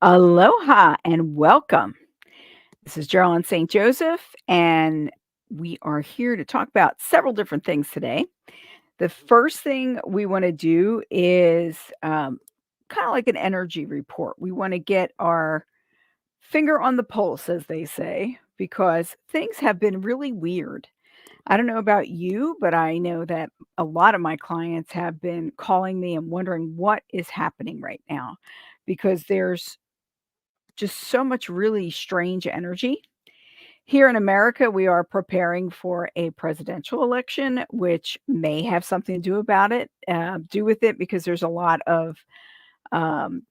Aloha and welcome. This is Geralyn Joseph, and we are here to talk about several different things today. The first thing we want to do is kind of like an energy report. We want to get our finger on the pulse, as they say, because things have been really weird. I don't know about you, but I know that a lot of my clients have been calling me and wondering what is happening right now because there's just so much really strange energy. Here in America, we are preparing for a presidential election, which may have something to do with it, because there's a lot of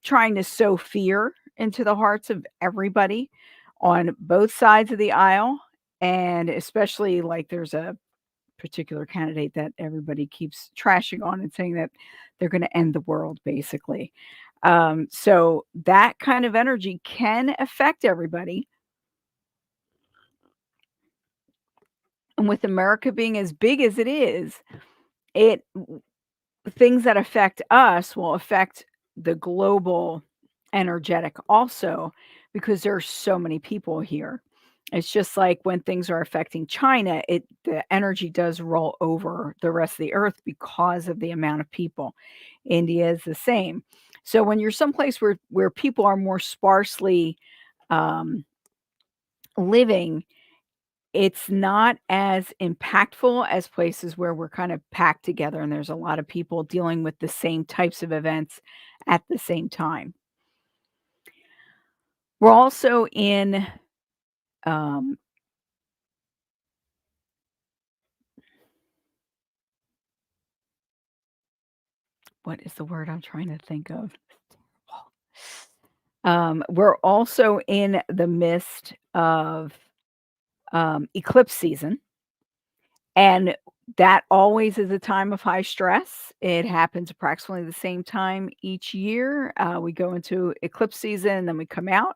trying to sow fear into the hearts of everybody on both sides of the aisle. And especially like there's a particular candidate that everybody keeps trashing on and saying that they're going to end the world, basically. So that kind of energy can affect everybody. And with America being as big as it is, it things that affect us will affect the global energetic also, because there's so many people here. It's just like when things are affecting China, the energy does roll over the rest of the earth because of the amount of people. India is the same. So when you're someplace where people are more sparsely um, living, it's not as impactful as places where we're kind of packed together and there's a lot of people dealing with the same types of events at the same time. We're also in, um, what is the word I'm trying to think of? We're also in the midst of eclipse season. And that always is a time of high stress. It happens approximately the same time each year. We go into eclipse season and then we come out.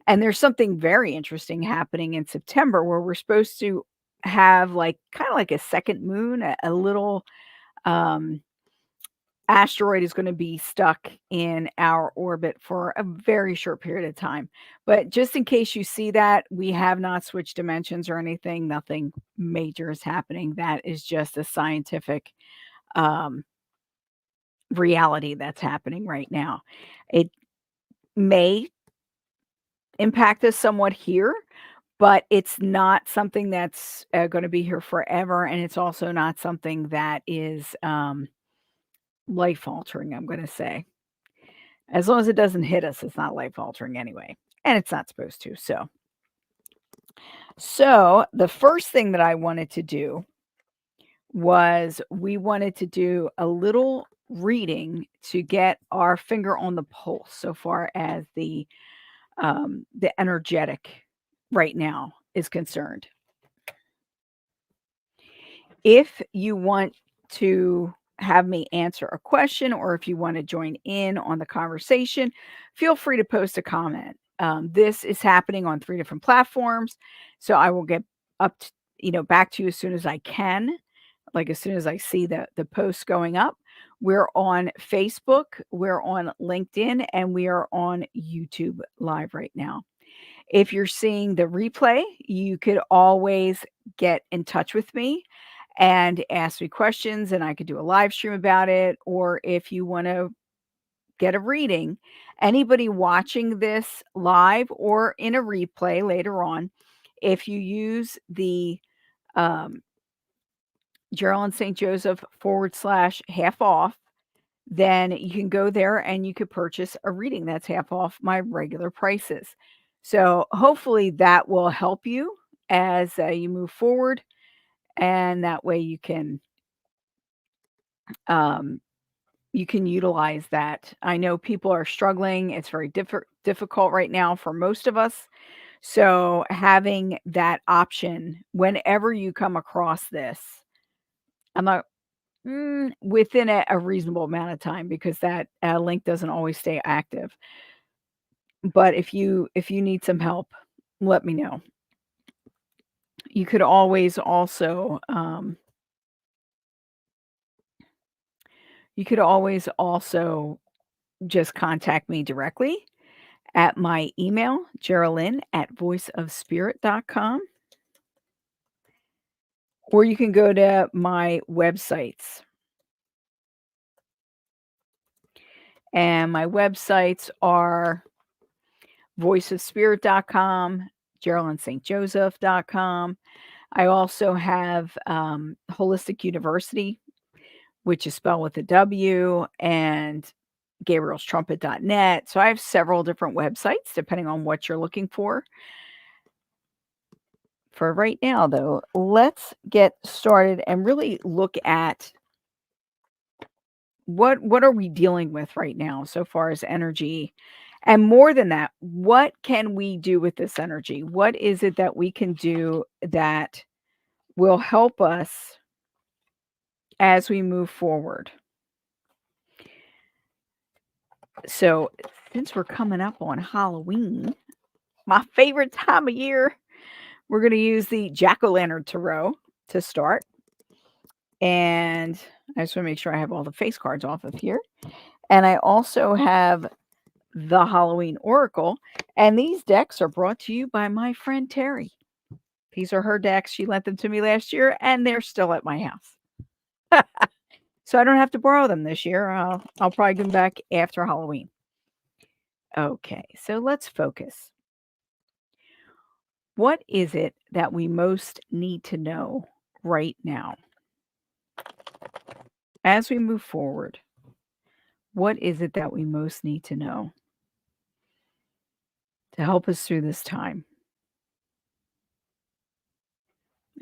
And there's something very interesting happening in September where we're supposed to have like kind of like a second moon, a little um, asteroid is going to be stuck in our orbit for a very short period of time. But just in case you see that, we have not switched dimensions or anything. Nothing major is happening. That is just a scientific um, reality that's happening right now. It may impact us somewhat here, but it's not something that's going to be here forever. And it's also not something that is life altering, I'm going to say. As long as it doesn't hit us, it's not life altering anyway, and it's not supposed to. So the first thing that I wanted to do was we wanted to do a little reading to get our finger on the pulse so far as the energetic right now is concerned. If you want to have me answer a question or if you want to join in on the conversation, feel free to post a comment. This is happening on 3 different platforms, so I will get up to, back to you as soon as I can, like as soon as I see the posts going up. We're on Facebook, we're on LinkedIn, and we are on YouTube live right now. If you're seeing the replay, you could always get in touch with me and ask me questions, and I could do a live stream about it. Or if you want to get a reading, anybody watching this live or in a replay later on, if you use the um, Geralyn half off, then you can go there and you could purchase a reading that's half off my regular prices. So hopefully that will help you as you move forward, and that way um, you can utilize that. I know people are struggling. It's very difficult right now for most of us. So having that option whenever you come across this, I'm not within a reasonable amount of time, because that link doesn't always stay active. But if you need some help, let me know. You could always also just contact me directly, at my email, Geralyn@voiceofspirit.com, or you can go to my websites. And my websites are voiceofspirit.com, GeralynStJoseph.com. I also have Holistic University, which is spelled with a W, and Gabriel'sTrumpet.net. So I have several different websites depending on what you're looking for. For right now, though, let's get started and really look at what are we dealing with right now so far as energy, and more than that, what can we do with this energy? What is it that we can do that will help us as we move forward? So, since we're coming up on Halloween, my favorite time of year, we're going to use the jack-o'-lantern tarot to start. And I just want to make sure I have all the face cards off of here. And I also have the Halloween Oracle. And these decks are brought to you by my friend Terry. These are her decks. She lent them to me last year, and they're still at my house. So I don't have to borrow them this year. I'll probably give them back after Halloween. Okay, so let's focus. What is it that we most need to know right now? As we move forward, what is it that we most need to know to help us through this time?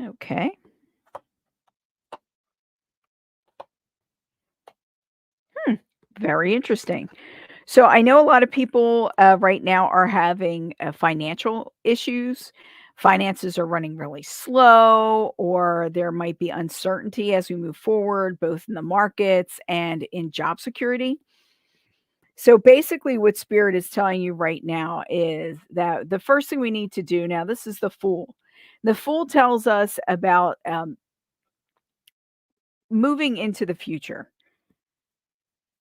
Okay. Hmm. Very interesting. So I know a lot of people right now are having financial issues. Finances are running really slow, or there might be uncertainty as we move forward, both in the markets and in job security. So basically, what Spirit is telling you right now is that the first thing we need to do now, this is the Fool. The Fool tells us about moving into the future.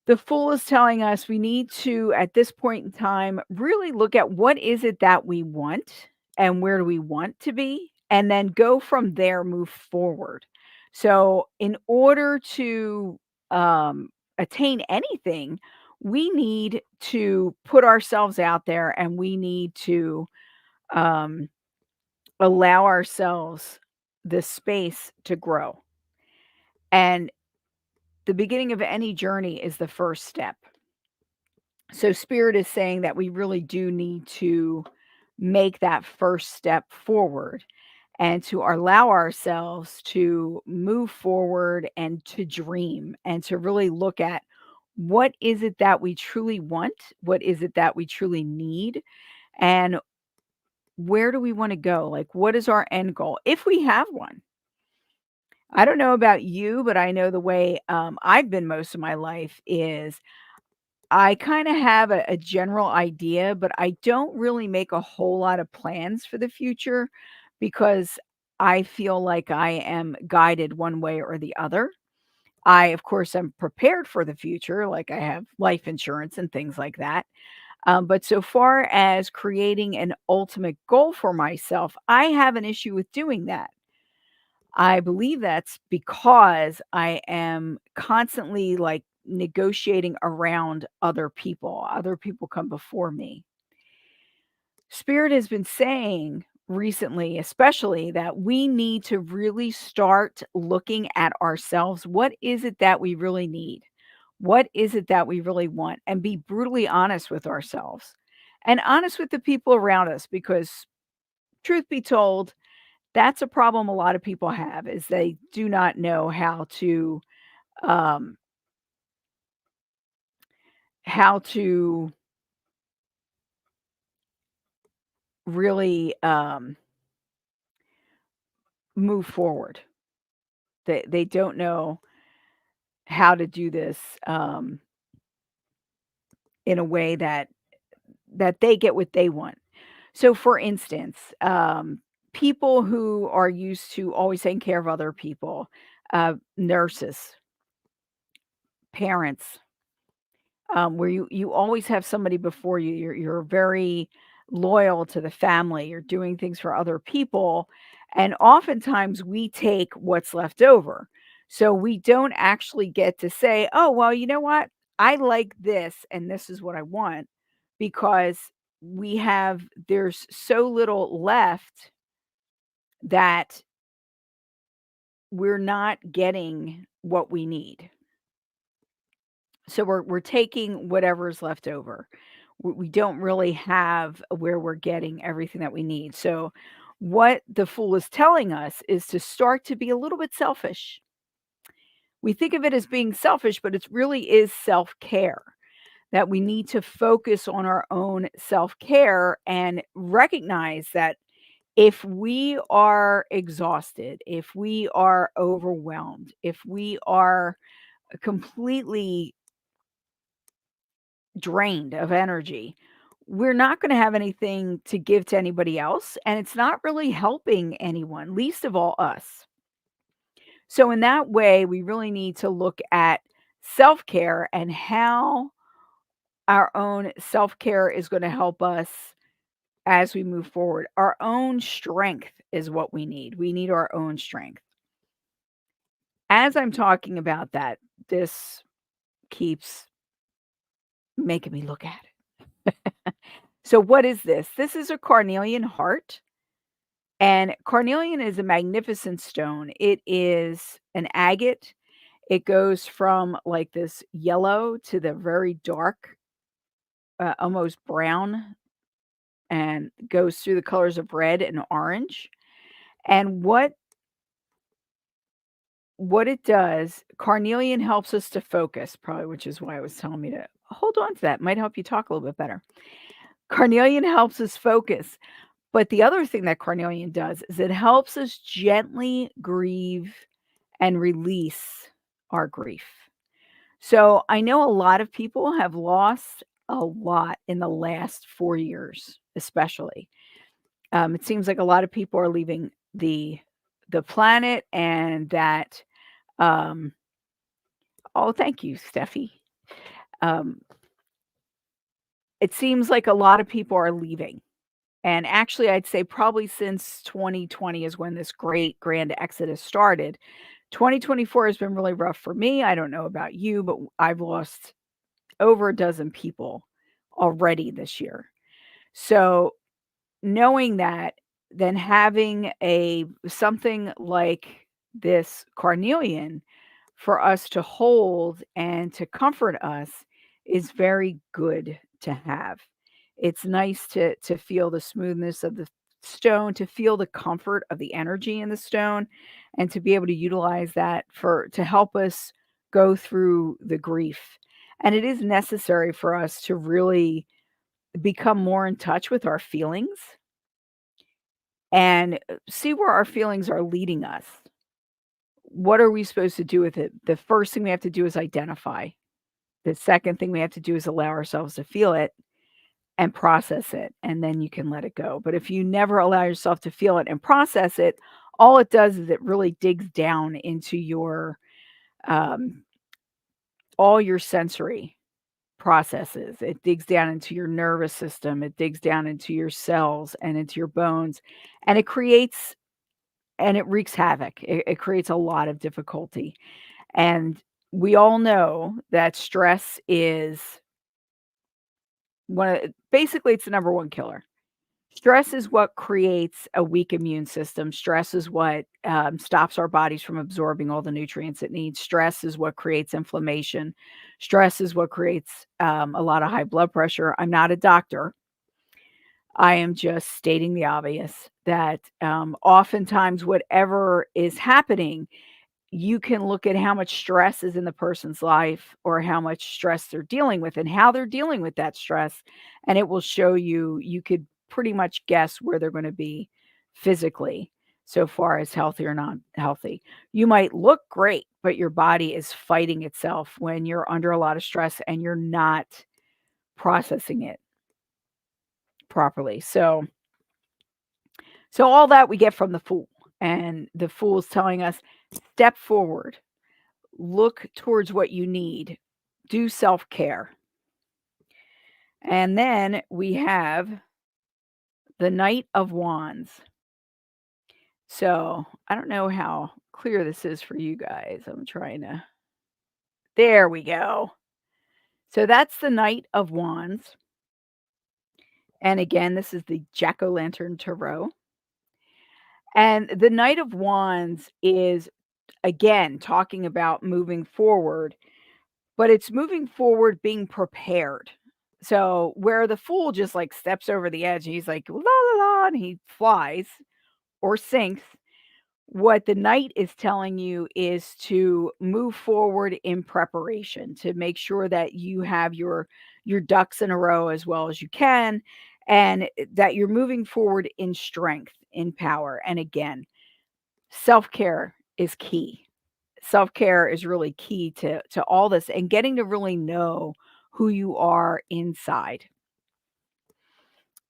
The Fool is telling us we need to, at this point in time, really look at what is it that we want and where do we want to be, and then go from there, move forward. So, in order to attain anything, we need to put ourselves out there, and we need to um, allow ourselves the space to grow. And the beginning of any journey is the first step. So Spirit is saying that we really do need to make that first step forward and to allow ourselves to move forward and to dream and to really look at what is it that we truly want? What is it that we truly need? And where do we want to go? Like, what is our end goal if we have one? I don't know about you, but I know the way I've been most of my life is I kinda have a general idea, but I don't really make a whole lot of plans for the future because I feel like I am guided one way or the other. I, of course, am prepared for the future, like I have life insurance and things like that. But so far as creating an ultimate goal for myself, I have an issue with doing that. I believe that's because I am constantly, like, negotiating around other people. Other people come before me. Spirit has been saying recently, especially, that we need to really start looking at ourselves. What is it that we really need? What is it that we really want? And be brutally honest with ourselves and honest with the people around us because, truth be told, that's a problem a lot of people have is they do not know um, how to really move forward. They don't know how to do this in a way that they get what they want. So, for instance, people who are used to always taking care of other people, nurses, parents, where you always have somebody before you. You're very loyal to the family. You're doing things for other people, and oftentimes we take what's left over. So we don't actually get to say, "Oh, well, you know what? I like this, and this is what I want," because there's so little left that we're not getting what we need. So we're taking whatever's left over. We don't really have where we're getting everything that we need. So what the fool is telling us is to start to be a little bit selfish. We think of it as being selfish, but it really is self-care. That we need to focus on our own self-care and recognize that if we are exhausted, if we are overwhelmed, if we are completely drained of energy, we're not going to have anything to give to anybody else. And it's not really helping anyone, least of all us. So, in that way, we really need to look at self care and how our own self care is going to help us as we move forward. Our own strength is what we need. We need our own strength. As I'm talking about that, this keeps making me look at it. So, what is this? This is a carnelian heart. And carnelian is a magnificent stone. It is an agate. It goes from like this yellow to the very dark, almost brown, and goes through the colors of red and orange. And what it does, carnelian helps us to focus, probably, which is why it was telling me to hold on to that. Might help you talk a little bit better. Carnelian helps us focus. But the other thing that carnelian does is it helps us gently grieve and release our grief. So I know a lot of people have lost a lot in the last 4 years, especially. It seems like a lot of people are leaving the planet, and that, um oh, thank you, Steffi. Um, it seems like a lot of people are leaving. And actually, I'd say probably since 2020 is when this great grand exodus started. 2024 has been really rough for me. I don't know about you, but I've lost over a dozen people already this year. So knowing that, then having a something like this carnelian for us to hold and to comfort us is very good to have. It's nice to feel the smoothness of the stone, to feel the comfort of the energy in the stone, and to be able to utilize that for to help us go through the grief. And it is necessary for us to really become more in touch with our feelings and see where our feelings are leading us. What are we supposed to do with it? The first thing we have to do is identify. The second thing we have to do is allow ourselves to feel it and process it, and then you can let it go. But if you never allow yourself to feel it and process it, all it does is it really digs down into um, all your sensory processes. It digs down into your nervous system. It digs down into your cells and into your bones, and it wreaks havoc. It creates a lot of difficulty. And we all know that stress is basically it's the number one killer. Stress is what creates a weak immune system. Stress is what stops our bodies from absorbing all the nutrients it needs. Stress is what creates inflammation. Stress is what creates a lot of high blood pressure. I'm not a doctor. I am just stating the obvious that oftentimes, whatever is happening, you can look at how much stress is in the person's life or how much stress they're dealing with and how they're dealing with that stress. And it will show you could pretty much guess where they're going to be physically, so far as healthy or not healthy. You might look great, but your body is fighting itself when you're under a lot of stress and you're not processing it properly. So all that we get from the fool. And the fool is telling us, step forward, look towards what you need, do self care. And then we have the Knight of Wands. So, I don't know how clear this is for you guys. I'm trying to there we go. So that's the Knight of Wands. And again, this is the Jack-o'-lantern tarot. And the Knight of Wands is, again, talking about moving forward, but it's moving forward being prepared. So where the Fool just, like, steps over the edge, and he's like, "La, la, la," and he flies or sinks. What the Knight is telling you is to move forward in preparation, to make sure that you have your ducks in a row as well as you can, and that you're moving forward in strength, in power. And again, self-care is key. Self-care is really key to all this and getting to really know who you are inside.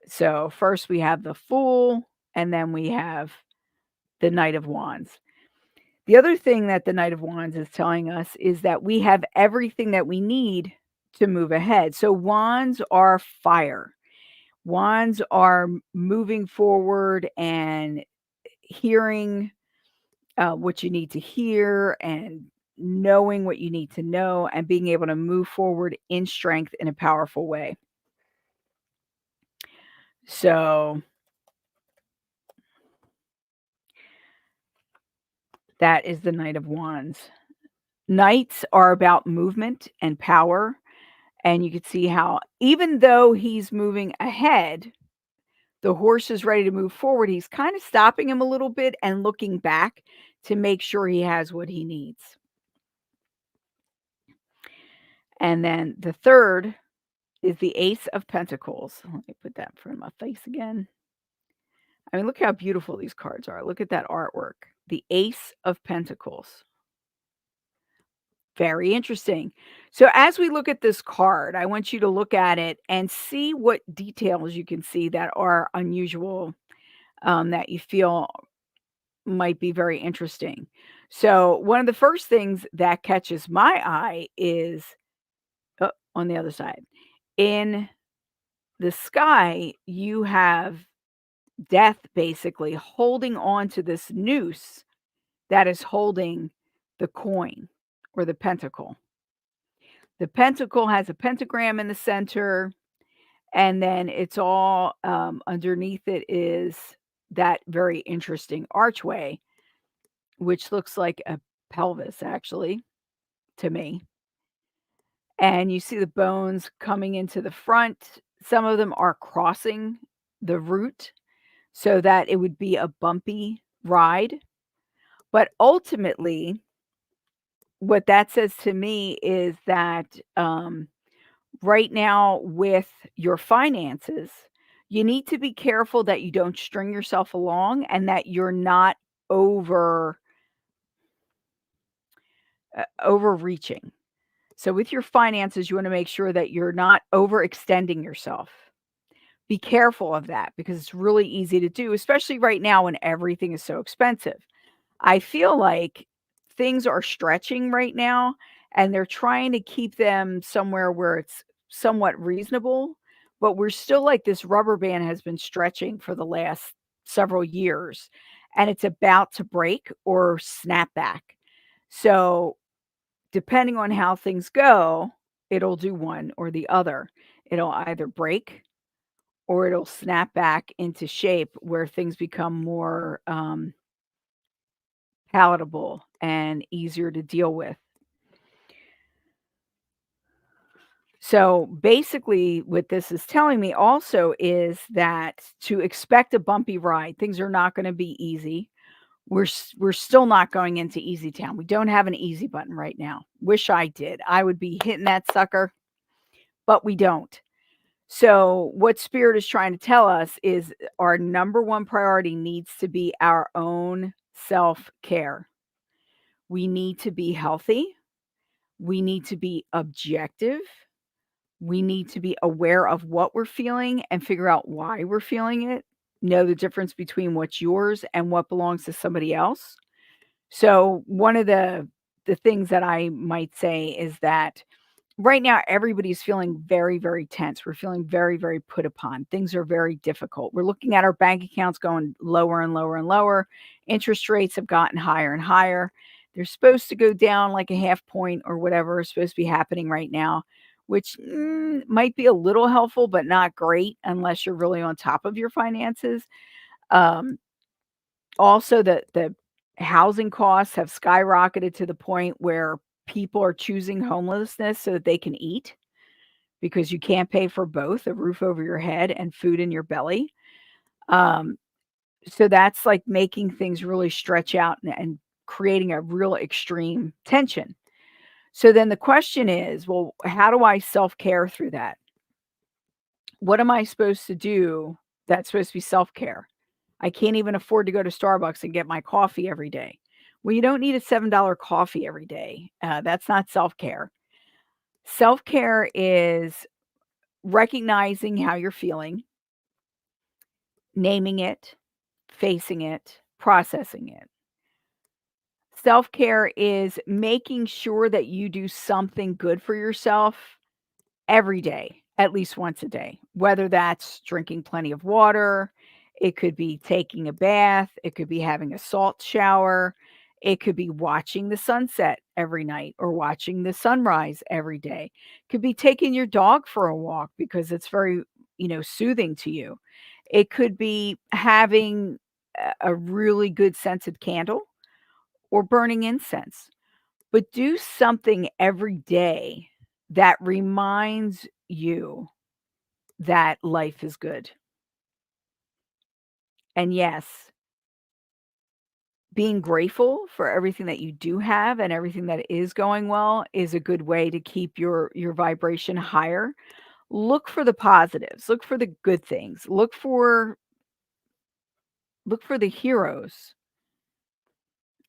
So first we have the Fool, and then we have the Knight of Wands. The other thing that the Knight of Wands is telling us is that we have everything that we need to move ahead. So wands are fire. Wands are moving forward and hearing what you need to hear and knowing what you need to know and being able to move forward in strength in a powerful way. So that is the Knight of Wands. Knights are about movement and power. And you could see how even though he's moving ahead, the horse is ready to move forward. He's kind of stopping him a little bit and looking back to make sure he has what he needs. And then the third is the Ace of Pentacles. Let me put that in front of my face again. I mean, look how beautiful these cards are. Look at that artwork. The Ace of Pentacles. Very interesting. So as we look at this card, I want you to look at it and see what details you can see that are unusual, that you feel might be very interesting. So one of the first things that catches my eye is on the other side. In the sky, you have death basically holding on to this noose that is holding the coin or the pentacle. The pentacle has a pentagram in the center, and then it's all underneath it is that very interesting archway, which looks like a pelvis, actually, to me. And you see the bones coming into the front. Some of them are crossing the route so that it would be a bumpy ride. But ultimately, what that says to me is that right now with your finances, you need to be careful that you don't string yourself along and that you're not overreaching. So with your finances, you want to make sure that you're not overextending yourself. Be careful of that because it's really easy to do, especially right now when everything is so expensive. I feel like things are stretching right now and they're trying to keep them somewhere where it's somewhat reasonable, but we're still like this rubber band has been stretching for the last several years and it's about to break or snap back. So, depending on how things go, it'll do one or the other. It'll either break or it'll snap back into shape where things become more palatable and easier to deal with. So basically, what this is telling me also is that to expect a bumpy ride, things are not going to be easy. We're still not going into easy town. We don't have an easy button right now. Wish I did. I would be hitting that sucker, but we don't. So what spirit is trying to tell us is our number one priority needs to be our own self-care. We need to be healthy. We need to be objective. We need to be aware of what we're feeling and figure out why we're feeling it. Know the difference between what's yours and what belongs to somebody else. So one of the things that I might say is that right now everybody's feeling very, very tense. We're feeling very, very put upon. Things are very difficult. We're looking at our bank accounts going lower and lower and lower. Interest rates have gotten higher and higher. They're supposed to go down like a half point or whatever is supposed to be happening right now, which might be a little helpful, but not great unless you're really on top of your finances. Um, Also, the housing costs have skyrocketed to the point where people are choosing homelessness so that they can eat because you can't pay for both a roof over your head and food in your belly. Um, so that's like making things really stretch out and creating a real extreme tension. So then the question is, well, how do I self care through that? What am I supposed to do that's supposed to be self care? I can't even afford to go to Starbucks and get my coffee every day. Well, you don't need a $7 coffee every day. That's not self care. Self care is recognizing how you're feeling, naming it, facing it, processing it. Self care is making sure that you do something good for yourself every day, at least once a day, whether that's drinking plenty of water, it could be taking a bath, it could be having a salt shower, it could be watching the sunset every night or watching the sunrise every day. It could be taking your dog for a walk because it's very, soothing to you. It could be having a really good scented candle or burning incense, but do something every day that reminds you that life is good. And yes, being grateful for everything that you do have and everything that is going well is a good way to keep your vibration higher. Look for the positives, look for the good things, look for the heroes,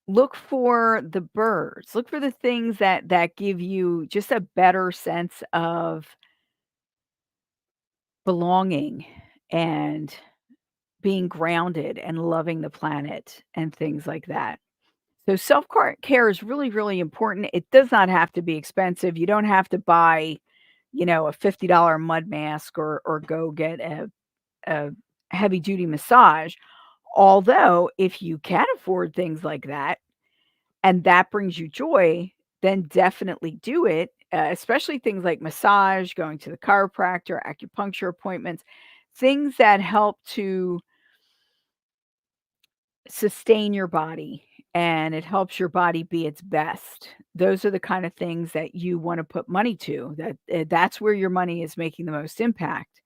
look for the birds, look for the things that give you just a better sense of belonging and being grounded and loving the planet and things like that. So self-care is really, really important. It does not have to be expensive. You don't have to buy, a $50 mud mask or go get a heavy duty massage. Although if you can afford things like that and that brings you joy, then definitely do it. Especially things like massage, going to the chiropractor, acupuncture appointments, things that help to sustain your body and it helps your body be its best. Those are the kind of things that you want to put money to. That's where your money is making the most impact.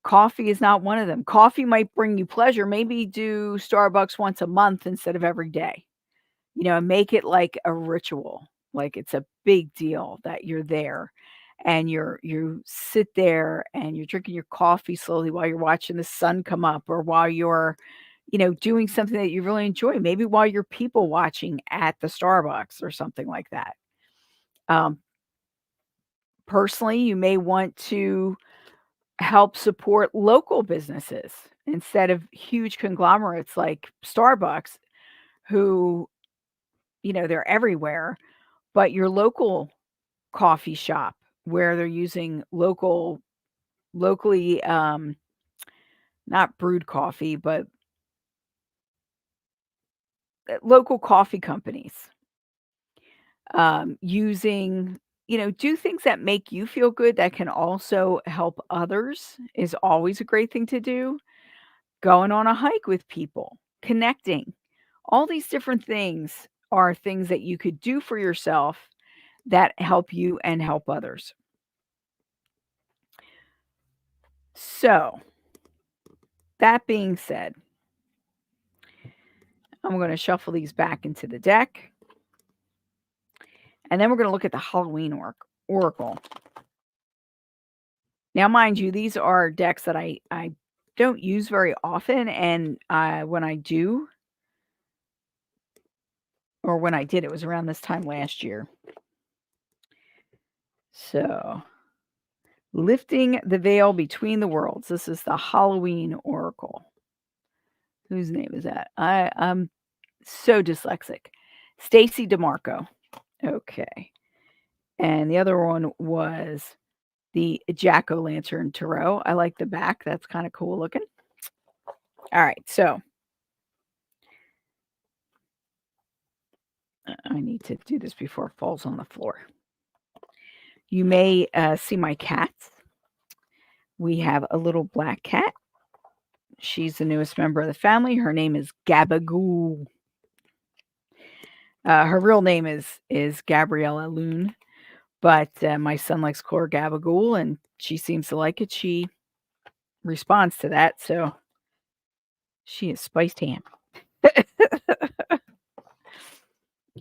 Coffee is not one of them. Coffee might bring you pleasure. Maybe do Starbucks once a month instead of every day. And make it like a ritual. Like it's a big deal that you're there and you sit there and you're drinking your coffee slowly while you're watching the sun come up or while you're doing something that you really enjoy, maybe while you're people watching at the Starbucks or something like that. Um, Personally, you may want to help support local businesses instead of huge conglomerates like Starbucks, who, they're everywhere, but your local coffee shop where they're using locally, not brewed coffee, but local coffee companies using do things that make you feel good that can also help others is always a great thing to do. Going on a hike with people, connecting, all these different things are things that you could do for yourself that help you and help others. So, that being said, I'm going to shuffle these back into the deck and then we're going to look at the Halloween oracle. Now, mind you, these are decks that I don't use very often, and when I do, or when I did, it was around this time last year. So, lifting the veil between the worlds. This is the Halloween oracle. Whose name is that? I'm so dyslexic. Stacy DeMarco. Okay. And the other one was the jack-o'-lantern tarot. I like the back. That's kind of cool looking. All right, so I need to do this before it falls on the floor. You may see my cats. We have a little black cat. She's the newest member of the family. Her name is Gabagool. Her real name is Gabriella Loon, but my son likes to call her Gabagool, and she seems to like it. She responds to that, so she is spiced ham.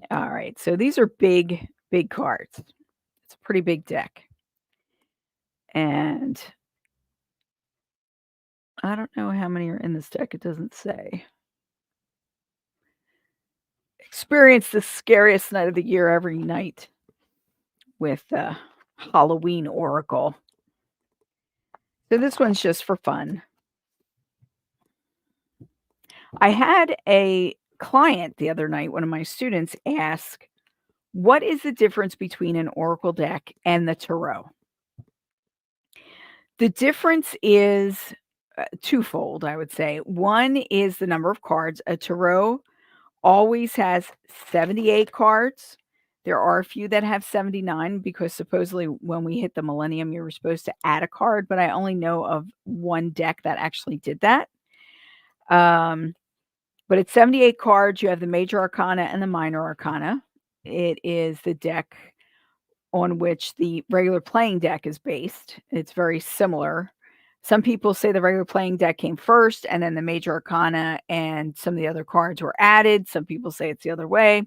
All right, so these are big, big cards. It's a pretty big deck. And I don't know how many are in this deck. It doesn't say. Experience the scariest night of the year every night with Halloween Oracle. So this one's just for fun. I had a client the other night, one of my students, ask, what is the difference between an Oracle deck and the Tarot? The difference is twofold, I would say. One is the number of cards. A Tarot always has 78 cards. There are a few that have 79 because supposedly when we hit the millennium, you were supposed to add a card, but I only know of one deck that actually did that. But it's 78 cards. You have the major arcana and the minor arcana. It is the deck on which the regular playing deck is based. It's very similar. Some people say the regular playing deck came first and then the major arcana and some of the other cards were added. Some people say it's the other way.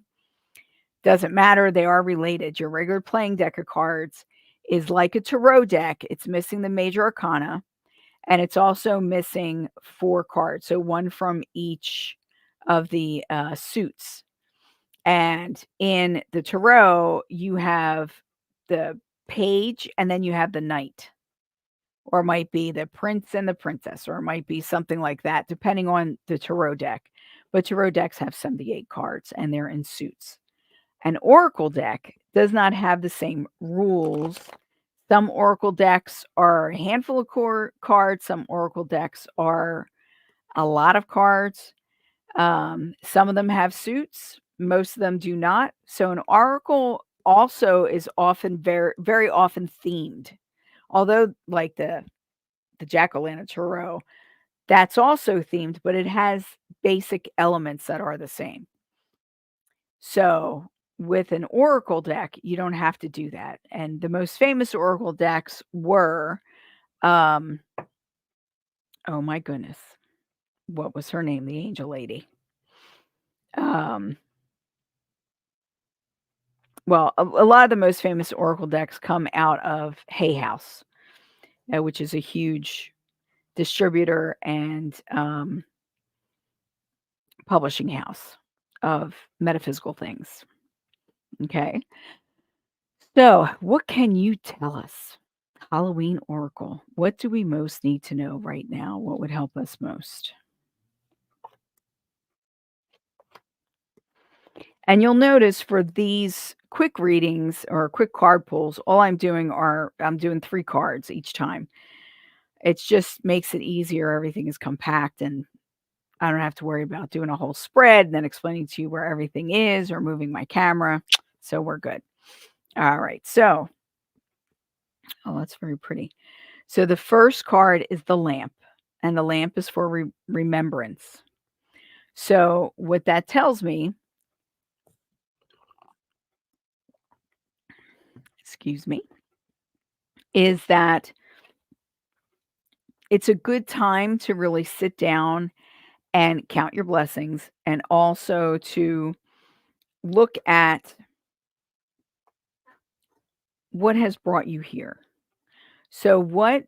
Doesn't matter. They are related. Your regular playing deck of cards is like a tarot deck. It's missing the major arcana and it's also missing 4 cards. So one from each of the suits. And in the tarot, you have the page and then you have the knight, or it might be the prince and the princess, or it might be something like that, depending on the tarot deck. But tarot decks have 78 cards and they're in suits. An oracle deck does not have the same rules. Some oracle decks are a handful of cards. Some oracle decks are a lot of cards. Some of them have suits. Most of them do not. So an oracle also is often very, very often themed. Although like the jack-o'-lantern tarot, that's also themed, but it has basic elements that are the same. So with an oracle deck, you don't have to do that. And the most famous oracle decks were, oh my goodness, what was her name? The angel lady. Well, a lot of the most famous oracle decks come out of Hay House, which is a huge distributor and publishing house of metaphysical things. Okay. So, what can you tell us? Halloween Oracle. What do we most need to know right now? What would help us most? And you'll notice for these quick readings or quick card pulls, all I'm doing I'm doing 3 cards each time. It just makes it easier. Everything is compact and I don't have to worry about doing a whole spread and then explaining to you where everything is or moving my camera. So we're good. All right. So, oh, that's very pretty. So the first card is the lamp, and the lamp is for remembrance. So what that tells me, excuse me, is that it's a good time to really sit down and count your blessings and also to look at what has brought you here. So what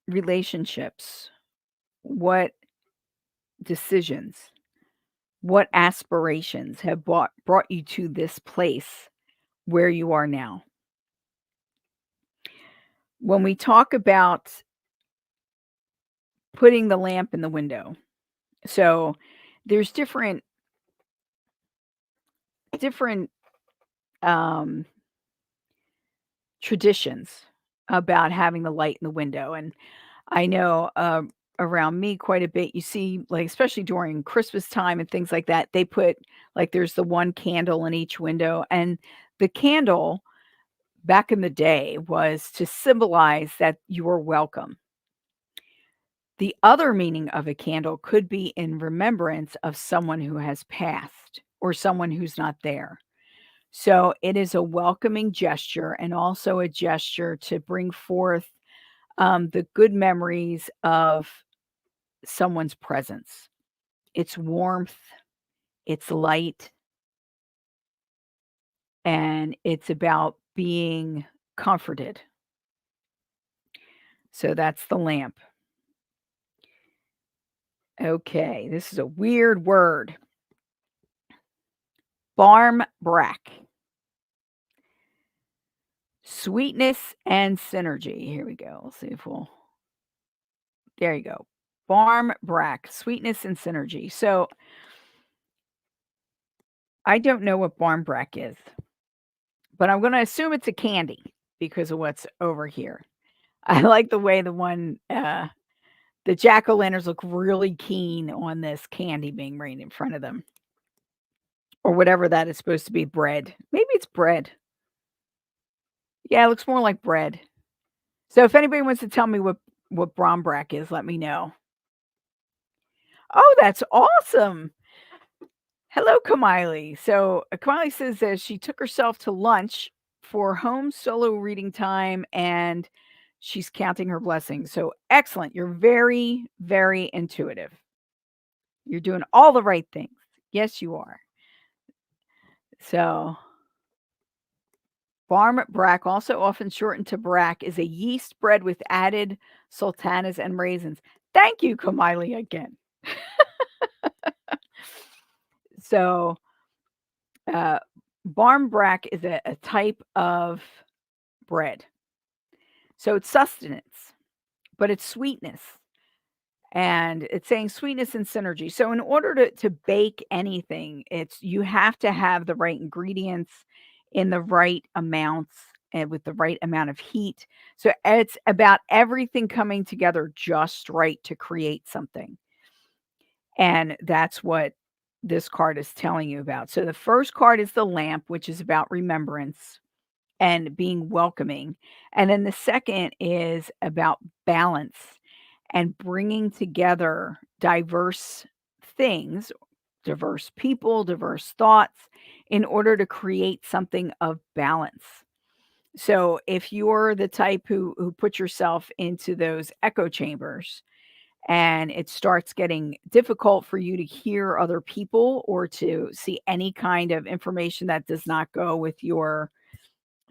relationships, what decisions, what aspirations have brought you to this place where you are now? When we talk about putting the lamp in the window, so there's different um traditions about having the light in the window, and I know, around me quite a bit, you see, like, especially during Christmas time and things like that, they put like, there's the one candle in each window, and the candle, back in the day, was to symbolize that you were welcome. The other meaning of a candle could be in remembrance of someone who has passed or someone who's not there. So, it is a welcoming gesture and also a gesture to bring forth, the good memories of someone's presence. It's warmth, it's light, and it's about being comforted. So that's the lamp. Okay, this is a weird word. Barm brack. Sweetness and synergy. Here we go. Let's see if we'll there you go. Barm brack, sweetness and synergy. So I don't know what barm brack is, but I'm gonna assume it's a candy because of what's over here. I like the way the jack-o'-lanterns look really keen on this candy being right in front of them, or whatever that is supposed to be, bread. Maybe it's bread. Yeah, it looks more like bread. So if anybody wants to tell me what Brombrack is, let me know. Oh, that's awesome. Hello, Kamiley. So, Kamiley says that she took herself to lunch for home solo reading time, and she's counting her blessings. So, excellent. You're very, very intuitive. You're doing all the right things. Yes, you are. So, barm brack, also often shortened to brack, is a yeast bread with added sultanas and raisins. Thank you, Kamiley, again. So, uh, barm brack is a type of bread. So it's sustenance, but it's sweetness. And it's saying sweetness and synergy. So in order to bake anything, it's you have to have the right ingredients in the right amounts and with the right amount of heat. So it's about everything coming together just right to create something. And that's what this card is telling you about. So the first card is the lamp, which is about remembrance and being welcoming. And then the second is about balance and bringing together diverse things, diverse people, diverse thoughts in order to create something of balance. So if you're the type who put yourself into those echo chambers and it starts getting difficult for you to hear other people or to see any kind of information that does not go with your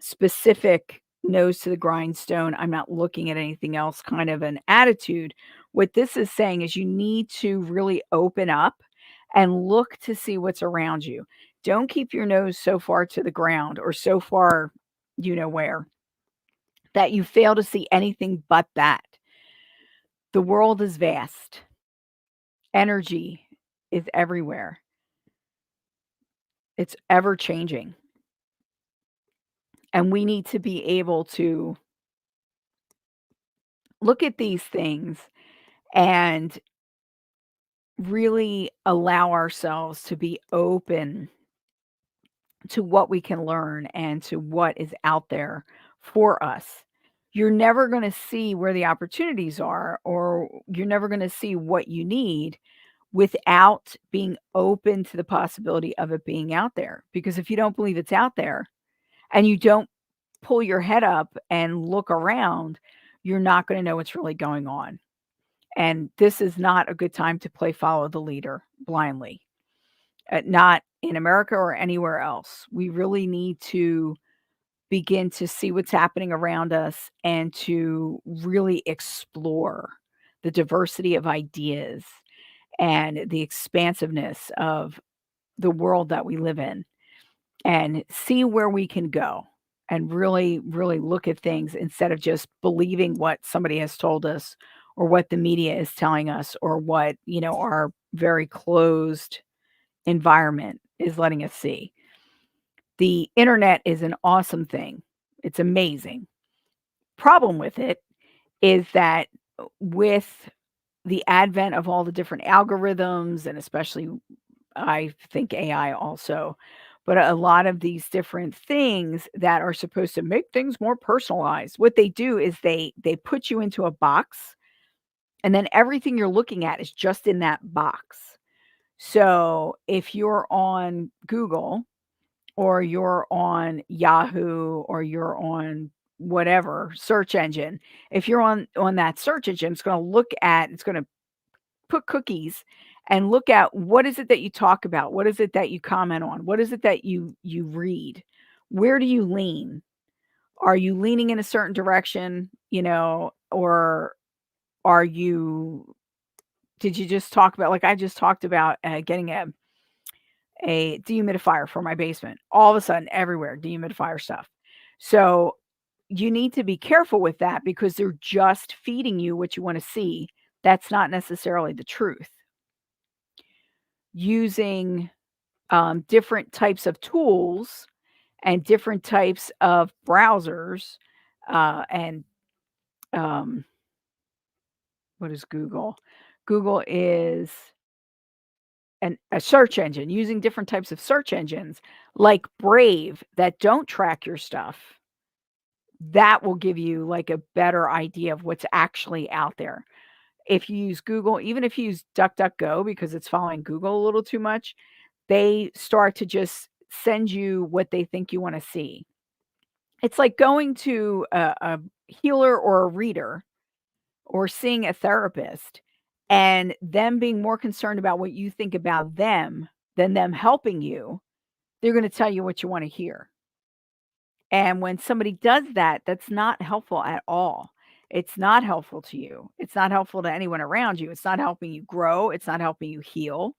specific nose to the grindstone, I'm not looking at anything else kind of an attitude. What this is saying is you need to really open up and look to see what's around you. Don't keep your nose so far to the ground or so far, you know where, that you fail to see anything but that. The world is vast. Energy is everywhere. It's ever changing. And we need to be able to look at these things and really allow ourselves to be open to what we can learn and to what is out there for us. You're never going to see where the opportunities are, or you're never going to see what you need without being open to the possibility of it being out there. Because if you don't believe it's out there and you don't pull your head up and look around, you're not going to know what's really going on. And this is not a good time to play follow the leader blindly, not in America or anywhere else. We really need to begin to see what's happening around us and to really explore the diversity of ideas and the expansiveness of the world that we live in and see where we can go and really, really look at things instead of just believing what somebody has told us or what the media is telling us or what, our very closed environment is letting us see. The internet is an awesome thing. It's amazing. Problem with it is that with the advent of all the different algorithms, and especially I think AI also, but a lot of these different things that are supposed to make things more personalized, what they do is they put you into a box, and then everything you're looking at is just in that box. So if you're on Google or you're on Yahoo or you're on whatever search engine, if you're on that search engine, it's gonna put cookies and look at what is it that you talk about? What is it that you comment on? What is it that you read? Where do you lean? Are you leaning in a certain direction, or are you did you just talk about, like I just talked about, getting a dehumidifier for my basement. All of a sudden, everywhere, dehumidifier stuff. So, you need to be careful with that because they're just feeding you what you wanna see. That's not necessarily the truth. Using, different types of tools and different types of browsers, and, um, what is Google? Google is a search engine, using different types of search engines like Brave that don't track your stuff, that will give you, like, a better idea of what's actually out there. If you use Google, even if you use DuckDuckGo because it's following Google a little too much, they start to just send you what they think you wanna see. It's like going to a healer or a reader or seeing a therapist and them being more concerned about what you think about them than them helping you. They're gonna tell you what you wanna hear. And when somebody does that, that's not helpful at all. It's not helpful to you. It's not helpful to anyone around you. It's not helping you grow. It's not helping you heal.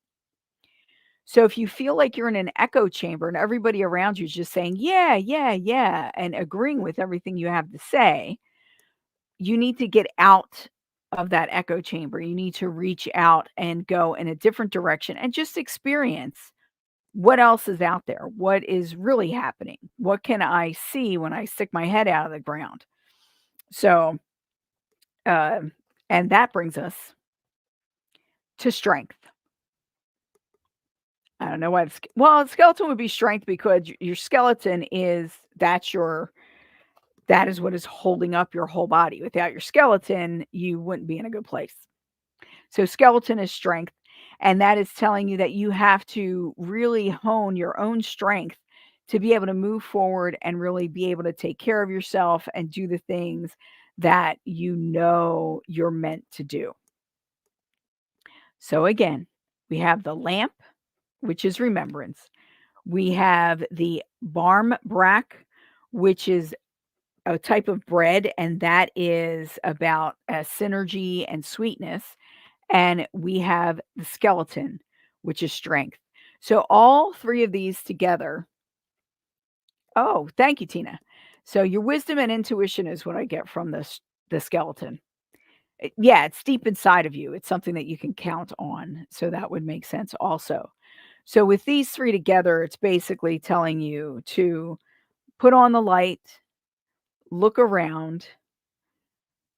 So if you feel like you're in an echo chamber and everybody around you is just saying, yeah, yeah, yeah, and agreeing with everything you have to say, you need to get out of that echo chamber. You need to reach out and go in a different direction and just experience what else is out there? What is really happening? What can I see when I stick my head out of the ground? So, um, and that brings us to strength. I don't know why well, skeleton would be strength because your skeleton that is what is holding up your whole body. Without your skeleton, you wouldn't be in a good place. So skeleton is strength, and that is telling you that you have to really hone your own strength to be able to move forward and really be able to take care of yourself and do the things that you know you're meant to do. So again, we have the lamp, which is remembrance. We have the barm brack, which is a type of bread, and that is about synergy and sweetness. And we have the skeleton, which is strength. So all three of these together. Oh, thank you, Tina. So your wisdom and intuition is what I get from the skeleton. Yeah, it's deep inside of you. It's something that you can count on. So that would make sense also. So with these three together, it's basically telling you to put on the light, look around,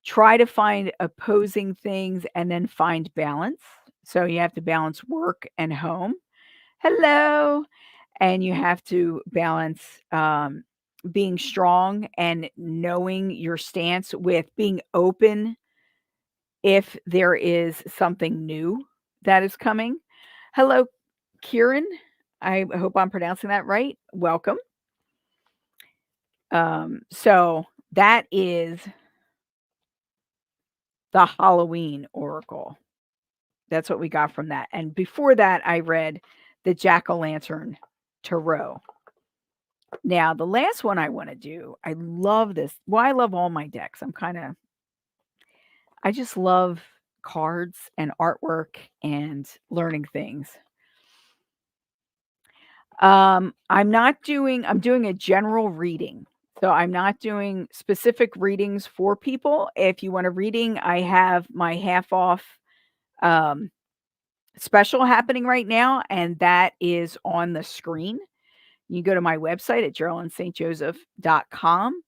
try to find opposing things, and then find balance. So you have to balance work and home. Hello. And you have to balance being strong and knowing your stance with being open if there is something new that is coming. Hello, Kieran. I hope I'm pronouncing that right. Welcome. So that is the Halloween Oracle. That's what we got from that. And before that, I read the Jack-o'-lantern Tarot. Now, the last one I want to do, I love this. Well, I love all my decks. I just love cards and artwork and learning things. I'm doing a general reading. So I'm not doing specific readings for people. If you want a reading, I have my half off um, special happening right now, and that is on the screen. You go to my website at GeralynStJoseph.com.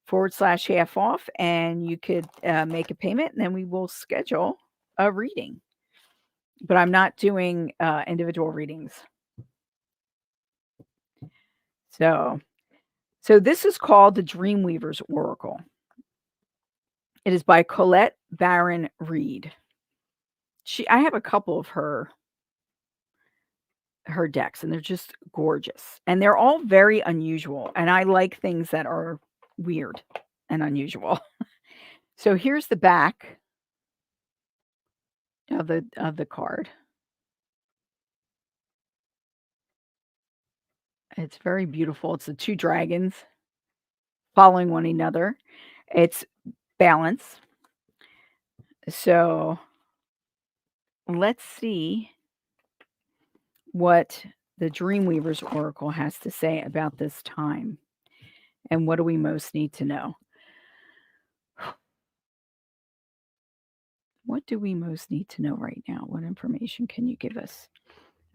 /half off, and you could make a payment, and then we will schedule a reading. But I'm not doing individual readings. So this is called the Dreamweaver's Oracle. It is by Colette Baron Reed. I have a couple of her decks, and they're just gorgeous. And they're all very unusual, and I like things that are weird and unusual. So here's the back of the card. It's very beautiful. It's the two dragons following one another. It's balance. So let's see what the Dreamweaver's Oracle has to say about this time. And what do we most need to know? What do we most need to know right now? What information can you give us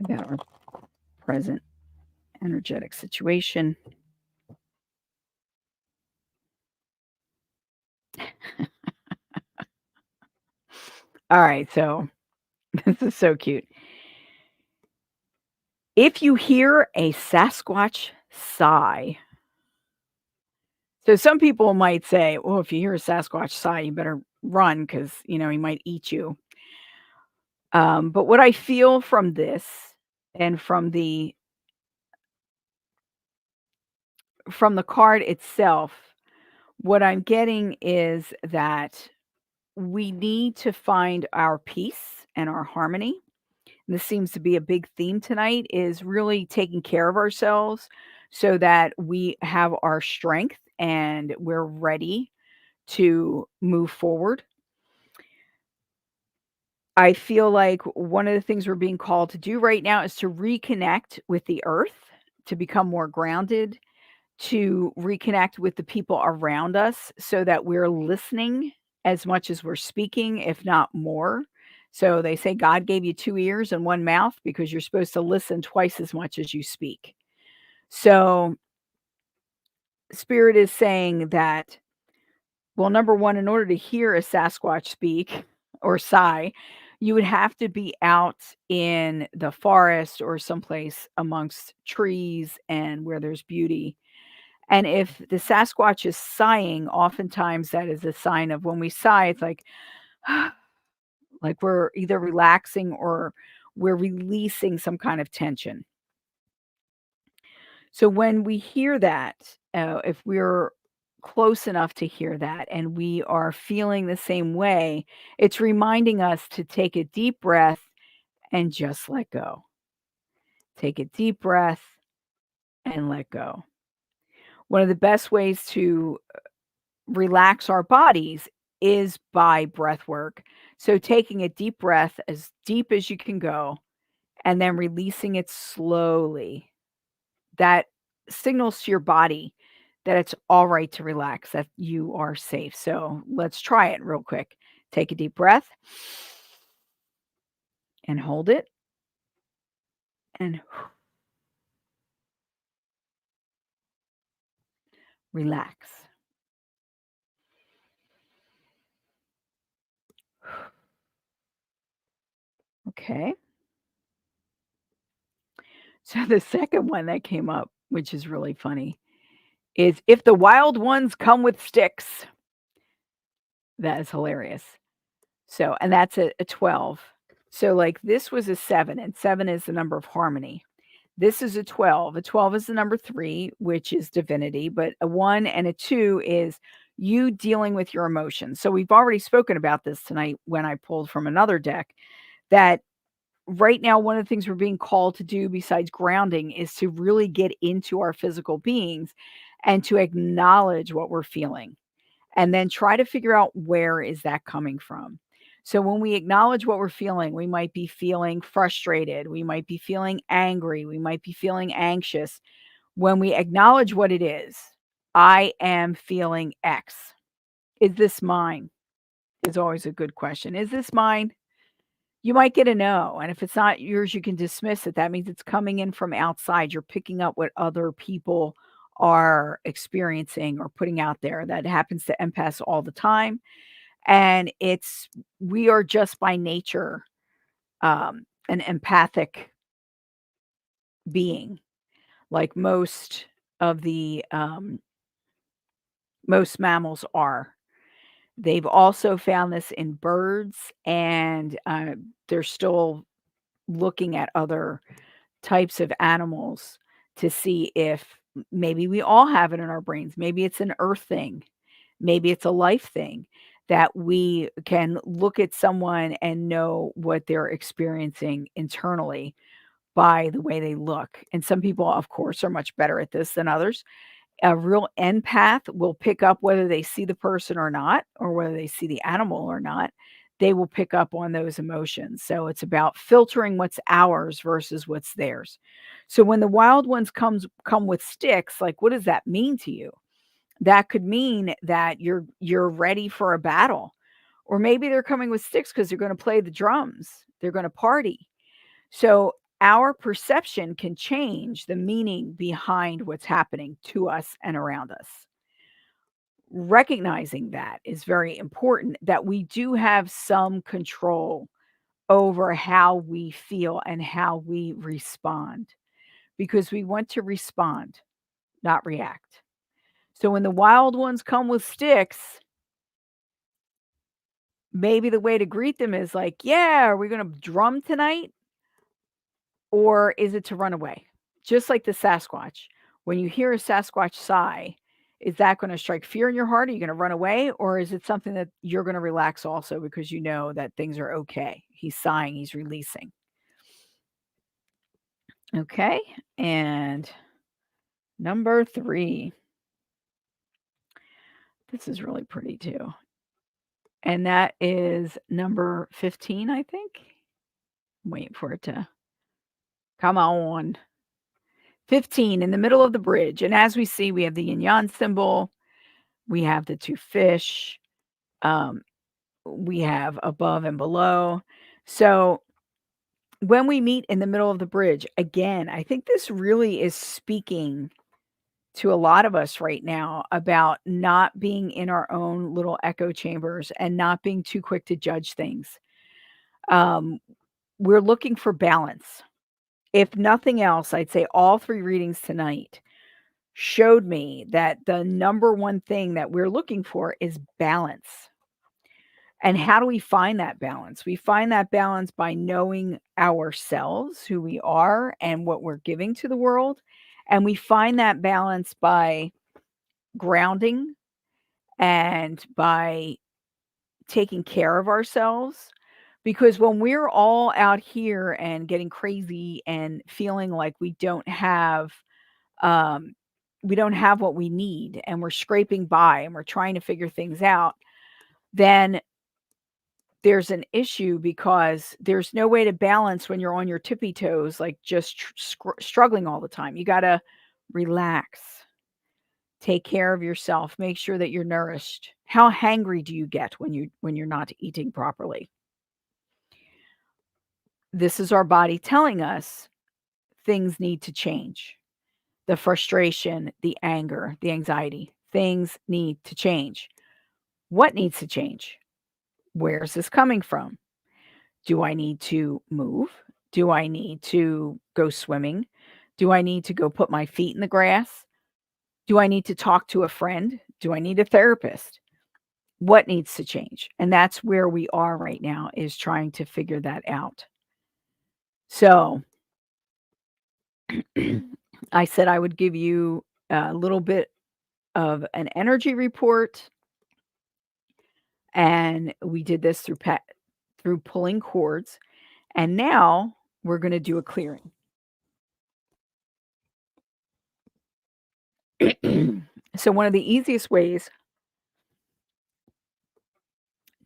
about our present energetic situation? All right, so this is so cute. If you hear a Sasquatch sigh, so some people might say, well, if you hear a Sasquatch sigh, you better run because, he might eat you. But what I feel from this and from the card itself, what I'm getting is that we need to find our peace and our harmony. And this seems to be a big theme tonight, is really taking care of ourselves so that we have our strength and we're ready to move forward. I feel like one of the things we're being called to do right now is to reconnect with the earth, to become more grounded, to reconnect with the people around us so that we're listening as much as we're speaking, if not more. So they say God gave you 2 ears and 1 mouth because you're supposed to listen twice as much as you speak. So Spirit is saying that, well, number one, in order to hear a Sasquatch speak or sigh, you would have to be out in the forest or someplace amongst trees and where there's beauty. And if the Sasquatch is sighing, oftentimes that is a sign of, when we sigh, it's like, like we're either relaxing or we're releasing some kind of tension. So when we hear that, if we're close enough to hear that and we are feeling the same way, it's reminding us to take a deep breath and just let go. Take a deep breath and let go. One of the best ways to relax our bodies is by breath work. So taking a deep breath as deep as you can go and then releasing it slowly. That signals to your body that it's all right to relax, that you are safe. So let's try it real quick. Take a deep breath and hold it and relax. Okay. So the second one that came up, which is really funny, is if the wild ones come with sticks. That is hilarious. So, and that's a 12. So, like, this was a 7, and 7 is the number of harmony. This is a 12. A 12 is the number 3, which is divinity, but a 1 and a 2 is you dealing with your emotions. So, we've already spoken about this tonight when I pulled from another deck, that right now, one of the things we're being called to do besides grounding is to really get into our physical beings and to acknowledge what we're feeling, and then try to figure out where is that coming from. So when we acknowledge what we're feeling, we might be feeling frustrated, we might be feeling angry, we might be feeling anxious. When we acknowledge what it is, I am feeling X. Is this mine? Is always a good question. Is this mine? You might get a no, and if it's not yours, you can dismiss it. That means it's coming in from outside. You're picking up what other people are experiencing or putting out there. That happens to empaths all the time. And we are just by nature an empathic being, like of the most mammals are. They've also found this in birds, and they're still looking at other types of animals to see if maybe we all have it in our brains. Maybe it's an earth thing. Maybe it's a life thing that we can look at someone and know what they're experiencing internally by the way they look. And some people, of course, are much better at this than others. A real empath will pick up whether they see the person or not, or whether they see the animal or not. They will pick up on those emotions. So it's about filtering what's ours versus what's theirs. So when the wild ones come with sticks, like what does that mean to you? That could mean that you're ready for a battle. Or maybe they're coming with sticks because they're going to play the drums. They're going to party. So our perception can change the meaning behind what's happening to us and around us. Recognizing that is very important, that we do have some control over how we feel and how we respond, because we want to respond, not react. So when the wild ones come with sticks, maybe the way to greet them is like, yeah, are we going to drum tonight? Or is it to run away? Just like the Sasquatch. When you hear a Sasquatch sigh, is that going to strike fear in your heart? Are you going to run away? Or is it something that you're going to relax also because you know that things are okay? He's sighing, he's releasing. Okay. And number 3. This is really pretty too. And that is number 15, I think. I'm waiting for it to come on. 15 in the middle of the bridge. And as we see, we have the yin yang symbol. We have the 2 fish. We have above and below. So when we meet in the middle of the bridge, again, I think this really is speaking to a lot of us right now about not being in our own little echo chambers and not being too quick to judge things. We're looking for balance. If nothing else, I'd say all 3 readings tonight showed me that the number one thing that we're looking for is balance. And how do we find that balance? We find that balance by knowing ourselves, who we are, and what we're giving to the world. And we find that balance by grounding and by taking care of ourselves. Because when we're all out here and getting crazy and feeling like um, we don't have what we need, and we're scraping by and we're trying to figure things out, then there's an issue, because there's no way to balance when you're on your tippy toes, like just struggling all the time. You got to relax, take care of yourself, make sure that you're nourished. How hangry do you get when you're not eating properly? This is our body telling us things need to change. The frustration, the anger, the anxiety, things need to change. What needs to change? Where's this coming from? Do I need to move? Do I need to go swimming? Do I need to go put my feet in the grass? Do I need to talk to a friend? Do I need a therapist? What needs to change? And that's where we are right now, is trying to figure that out. So I said I would give you a little bit of an energy report, and we did this through pulling cords. And now we're going to do a clearing. So one of the easiest ways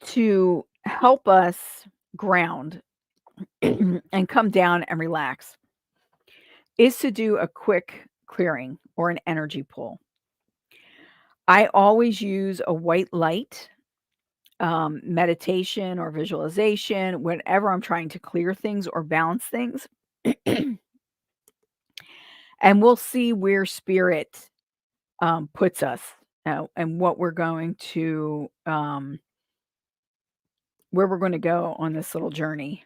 to help us ground and come down and relax is to do a quick clearing or an energy pull. I always use a white light, meditation or visualization, whenever I'm trying to clear things or balance things. And we'll see where spirit puts us, and what we're going to, where we're going to go on this little journey.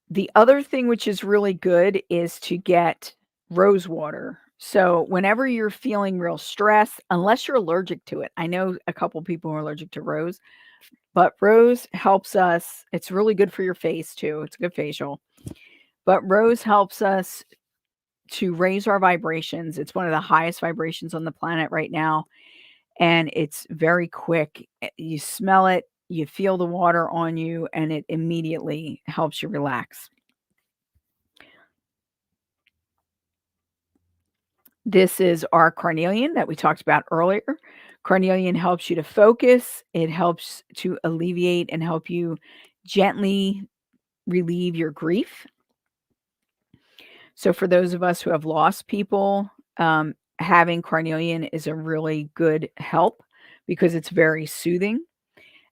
The other thing which is really good is to get rose water. So whenever you're feeling real stress, unless you're allergic to it, I know a couple people who are allergic to rose, but rose helps us. It's really good for your face too. It's a good facial. But rose helps us to raise our vibrations. It's one of the highest vibrations on the planet right now, and it's very quick. You smell it, you feel the water on you, and it immediately helps you relax. This is our carnelian that we talked about earlier. Carnelian helps you to focus, it helps to alleviate and help you gently relieve your grief. So, for those of us who have lost people, having carnelian is a really good help because it's very soothing.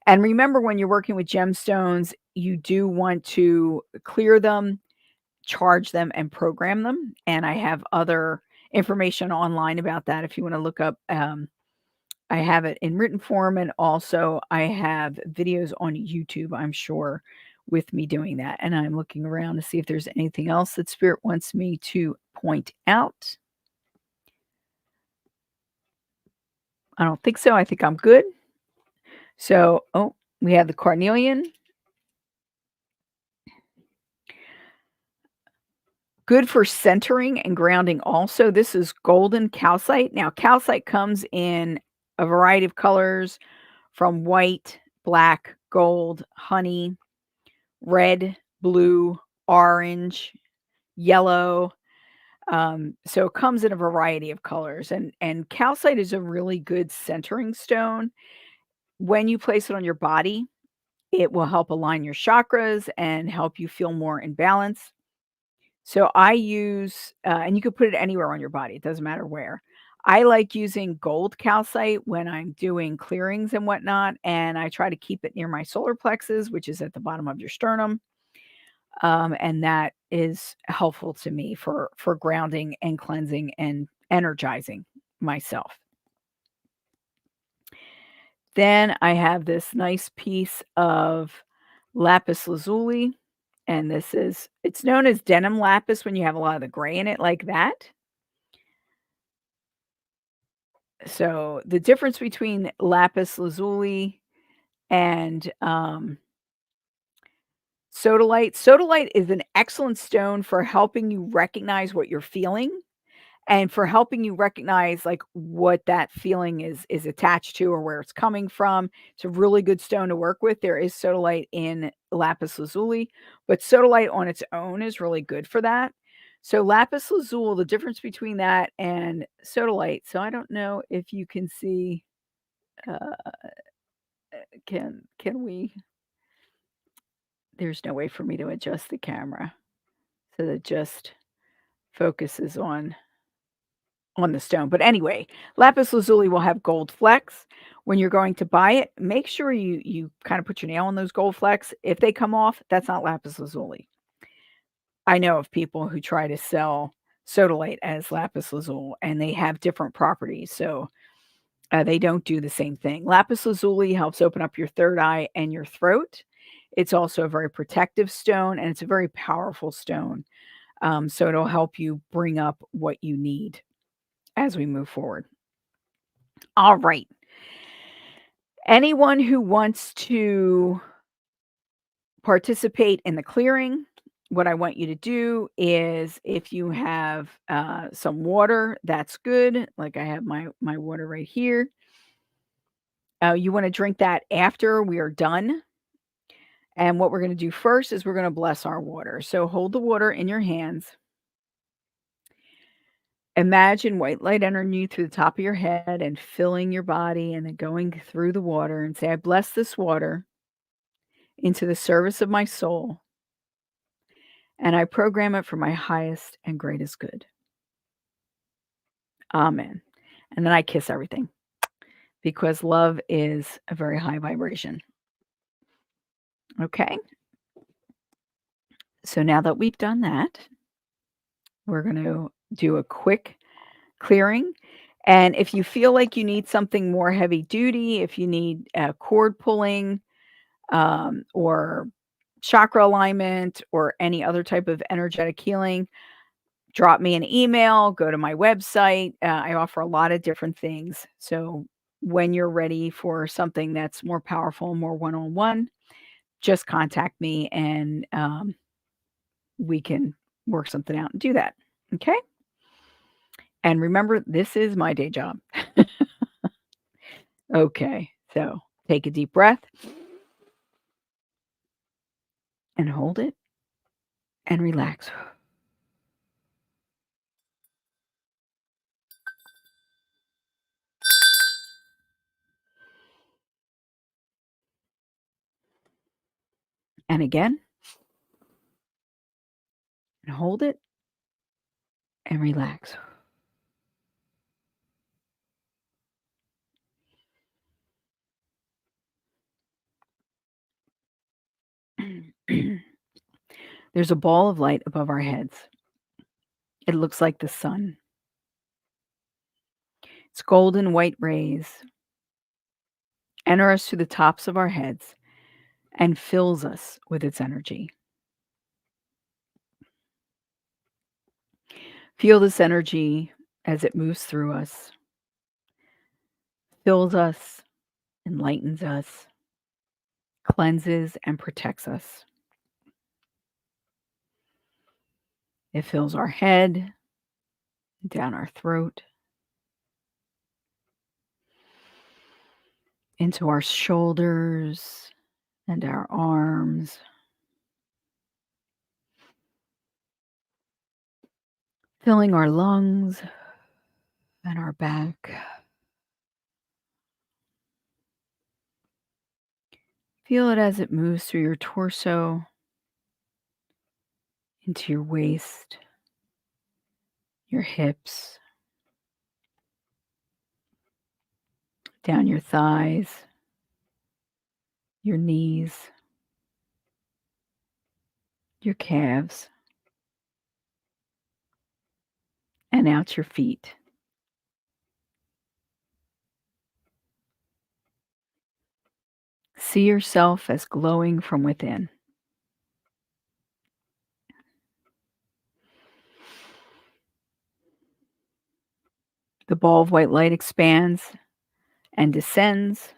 And remember, when you're working with gemstones, you do want to clear them, charge them, and program them. And I have other information online about that if you want to look up. I have it in written form, and also I have videos on YouTube, I'm sure, with me doing that. And I'm looking around to see if there's anything else that Spirit wants me to point out. I don't think so. I think I'm good. So, oh, we have the carnelian. Good for centering and grounding also. This is golden calcite. Now, calcite comes in a variety of colors from white, black, gold, honey, red, blue, orange, yellow. So it comes in a variety of colors, and calcite is a really good centering stone. When you place it on your body, it will help align your chakras and help you feel more in balance. So I use, and you could put it anywhere on your body. It doesn't matter where. I like using gold calcite when I'm doing clearings and whatnot, and I try to keep it near my solar plexus, which is at the bottom of your sternum. And that is helpful to me for grounding and cleansing and energizing myself. Then I have this nice piece of lapis lazuli, and it's known as denim lapis when you have a lot of the gray in it like that. So the difference between lapis lazuli and sodalite. Sodalite is an excellent stone for helping you recognize what you're feeling and for helping you recognize like what that feeling is attached to or where it's coming from. It's a really good stone to work with. There is sodalite in lapis lazuli, but sodalite on its own is really good for that. So lapis lazuli, the difference between that and sodalite. So I don't know if you can see. Uh, can we? There's no way for me to adjust the camera so that it just focuses on the stone. But anyway, lapis lazuli will have gold flecks. When you're going to buy it, make sure you kind of put your nail on those gold flecks. If they come off, that's not lapis lazuli. I know of people who try to sell sodalite as lapis lazuli, and they have different properties. So they don't do the same thing. Lapis lazuli helps open up your third eye and your throat. It's also a very protective stone, and it's a very powerful stone. So it'll help you bring up what you need as we move forward. All right. Anyone who wants to participate in the clearing, what I want you to do is if you have some water, that's good. Like I have my water right here. You want to drink that after we are done. And what we're going to do first is we're going to bless our water. So hold the water in your hands. Imagine white light entering you through the top of your head and filling your body and then going through the water and say, I bless this water into the service of my soul, and I program it for my highest and greatest good. Amen. And then I kiss everything because love is a very high vibration. Okay. So now that we've done that, we're going to do a quick clearing. And if you feel like you need something more heavy duty, if you need cord pulling, or chakra alignment or any other type of energetic healing, drop me an email, go to my website. I offer a lot of different things. So when you're ready for something that's more powerful, more one on one, just contact me and we can work something out and do that. Okay. And remember, this is my day job. Okay. So take a deep breath and hold it and relax. And again, and hold it and relax. There's a ball of light above our heads. It looks like the sun. Its golden white rays enter us to the tops of our heads and fills us with its energy. Feel this energy as it moves through us, fills us, enlightens us, cleanses and protects us. It fills our head, down our throat, into our shoulders and our arms, filling our lungs and our back. Feel it as it moves through your torso, into your waist, your hips, down your thighs, your knees, your calves, and out your feet. See yourself as glowing from within. The ball of white light expands and descends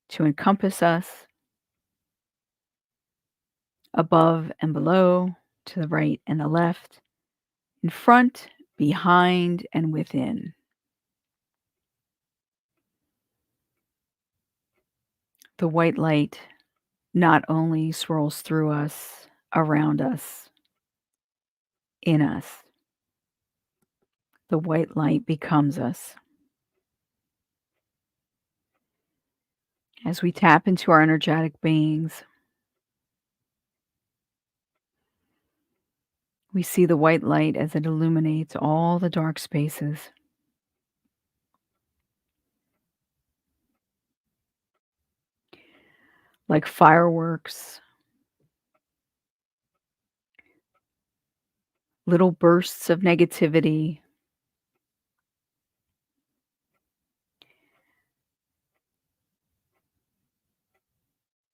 to encompass us above and below, to the right and the left, in front, behind, and within. The white light not only swirls through us, around us, in us, the white light becomes us. As we tap into our energetic beings, we see the white light as it illuminates all the dark spaces. Like fireworks, little bursts of negativity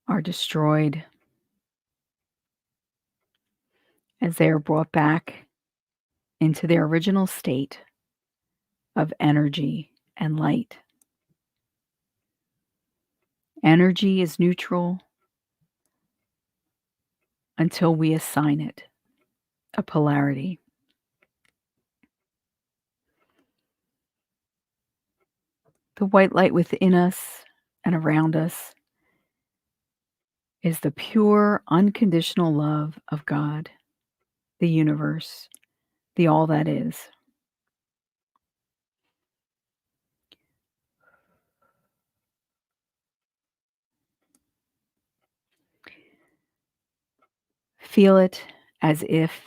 are destroyed as they are brought back into their original state of energy and light. Energy is neutral until we assign it a polarity. The white light within us and around us is the pure, unconditional love of God, the universe, the all that is. Feel it as if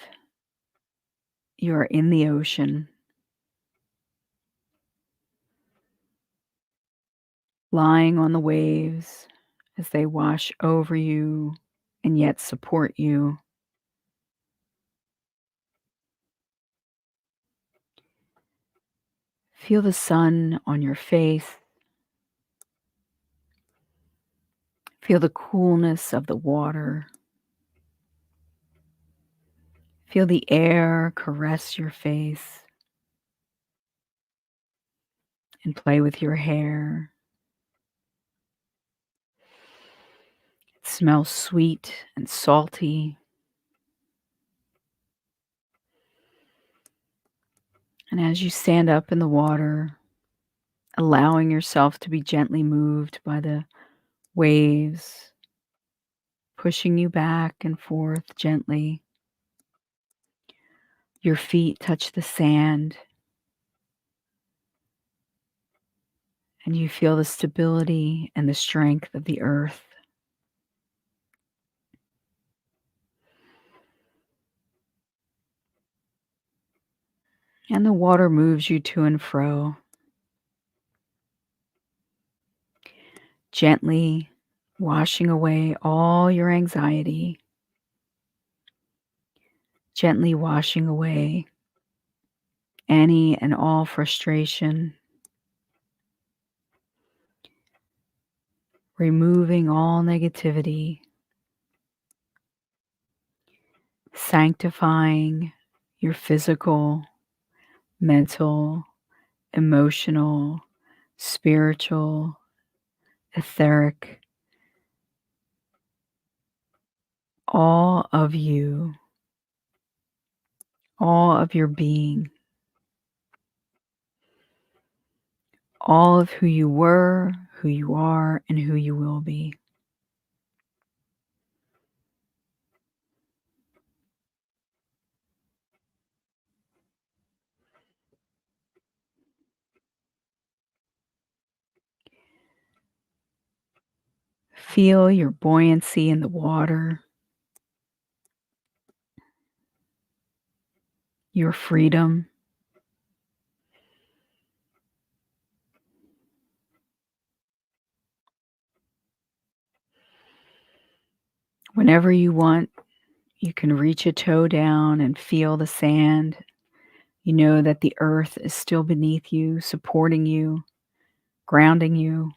you're in the ocean, lying on the waves as they wash over you and yet support you. Feel the sun on your face. Feel the coolness of the water. Feel the air caress your face and play with your hair. It smells sweet and salty. And as you stand up in the water, allowing yourself to be gently moved by the waves, pushing you back and forth gently. Your feet touch the sand, and you feel the stability and the strength of the earth. And the water moves you to and fro, gently washing away all your anxiety, gently washing away any and all frustration, removing all negativity, sanctifying your physical, mental, emotional, spiritual, etheric, all of you, all of your being, all of who you were, who you are, and who you will be. Feel your buoyancy in the water, your freedom. Whenever you want, you can reach a toe down and feel the sand. You know that the earth is still beneath you, supporting you, grounding you.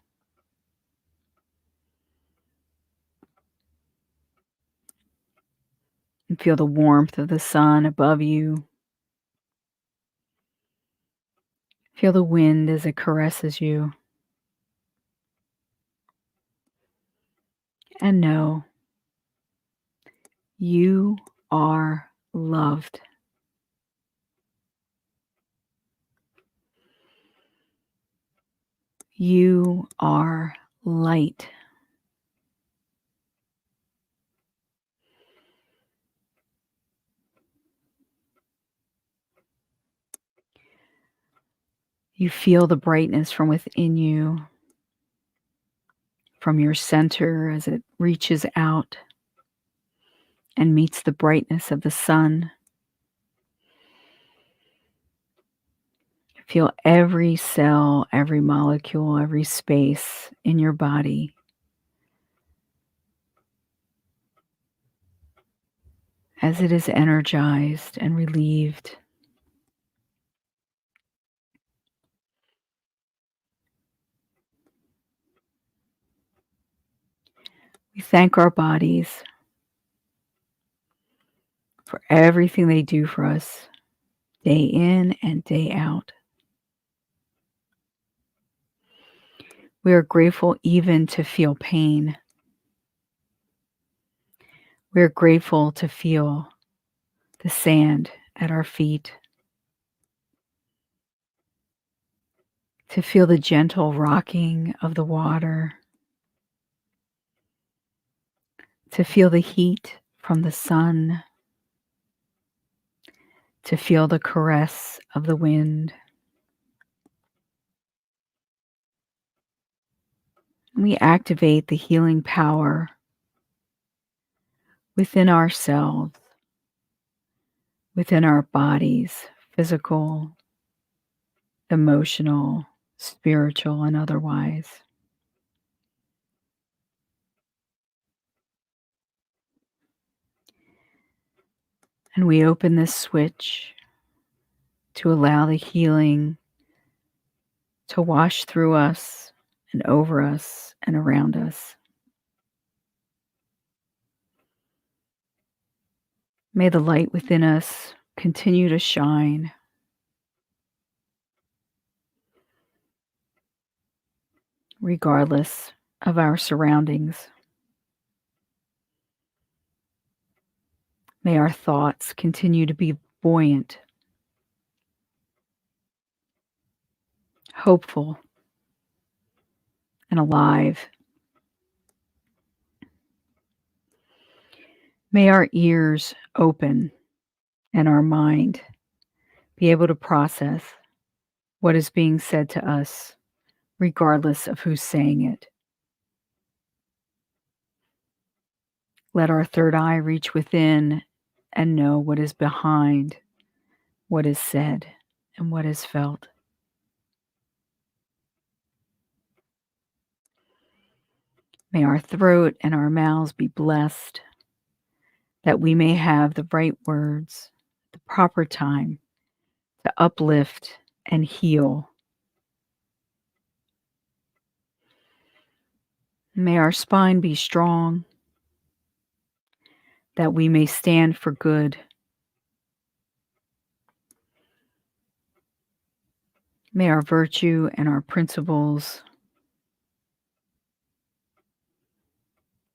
And feel the warmth of the sun above you. Feel the wind as it caresses you. And know you are loved. You are light. You feel the brightness from within you, from your center as it reaches out and meets the brightness of the sun. Feel every cell, every molecule, every space in your body as it is energized and relieved. We thank our bodies for everything they do for us, day in and day out. We are grateful even to feel pain. We are grateful to feel the sand at our feet, to feel the gentle rocking of the water, to feel the heat from the sun, to feel the caress of the wind. We activate the healing power within ourselves, within our bodies, physical, emotional, spiritual, and otherwise. And we open this switch to allow the healing to wash through us and over us and around us. May the light within us continue to shine, regardless of our surroundings. May our thoughts continue to be buoyant, hopeful, and alive. May our ears open and our mind be able to process what is being said to us, regardless of who's saying it. Let our third eye reach within and know what is behind what is said and what is felt. May our throat and our mouths be blessed, that we may have the right words, the proper time to uplift and heal. May our spine be strong, that we may stand for good. May our virtue and our principles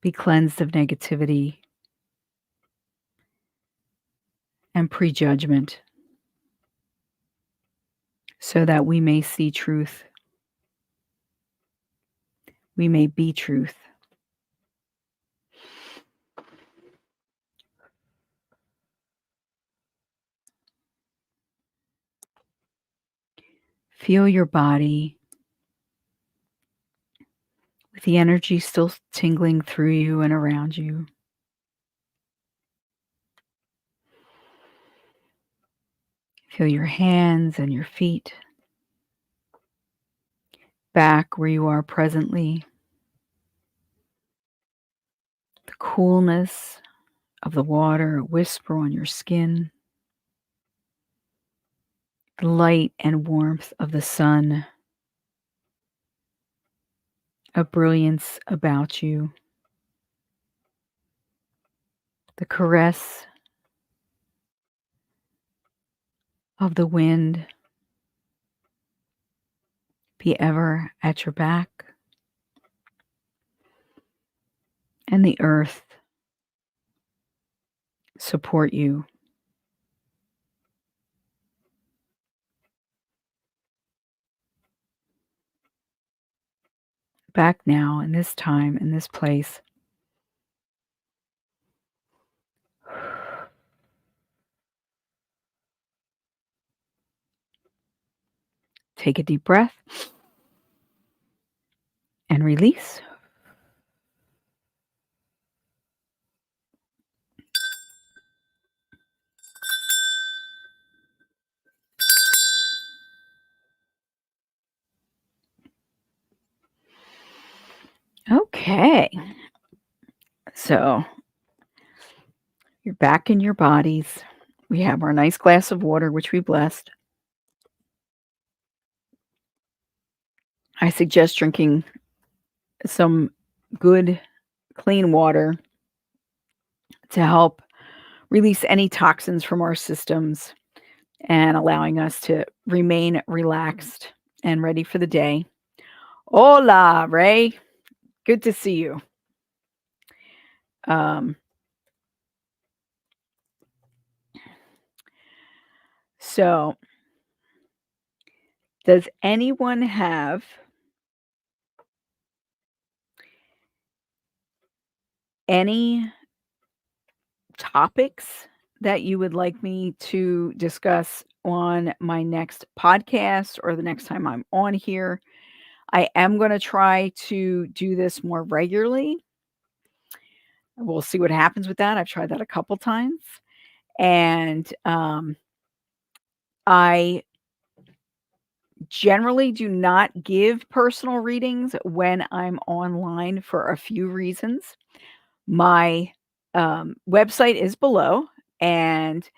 be cleansed of negativity and prejudgment, so that we may see truth. We may be truth. Feel your body with the energy still tingling through you and around you. Feel your hands and your feet back where you are presently. The coolness of the water, a whisper on your skin. The light and warmth of the sun, a brilliance about you. The caress of the wind be ever at your back, and the earth support you. Back now, in this time, in this place. Take a deep breath and release. Okay. So you're back in your bodies. We have our nice glass of water, which we blessed. I suggest drinking some good, clean water to help release any toxins from our systems and allowing us to remain relaxed and ready for the day. Hola, Ray. Good to see you. So, does anyone have any topics that you would like me to discuss on my next podcast or the next time I'm on here? I am going to try to do this more regularly. We'll see what happens with that. I've tried that a couple times. And I generally do not give personal readings when I'm online for a few reasons. My website is below, and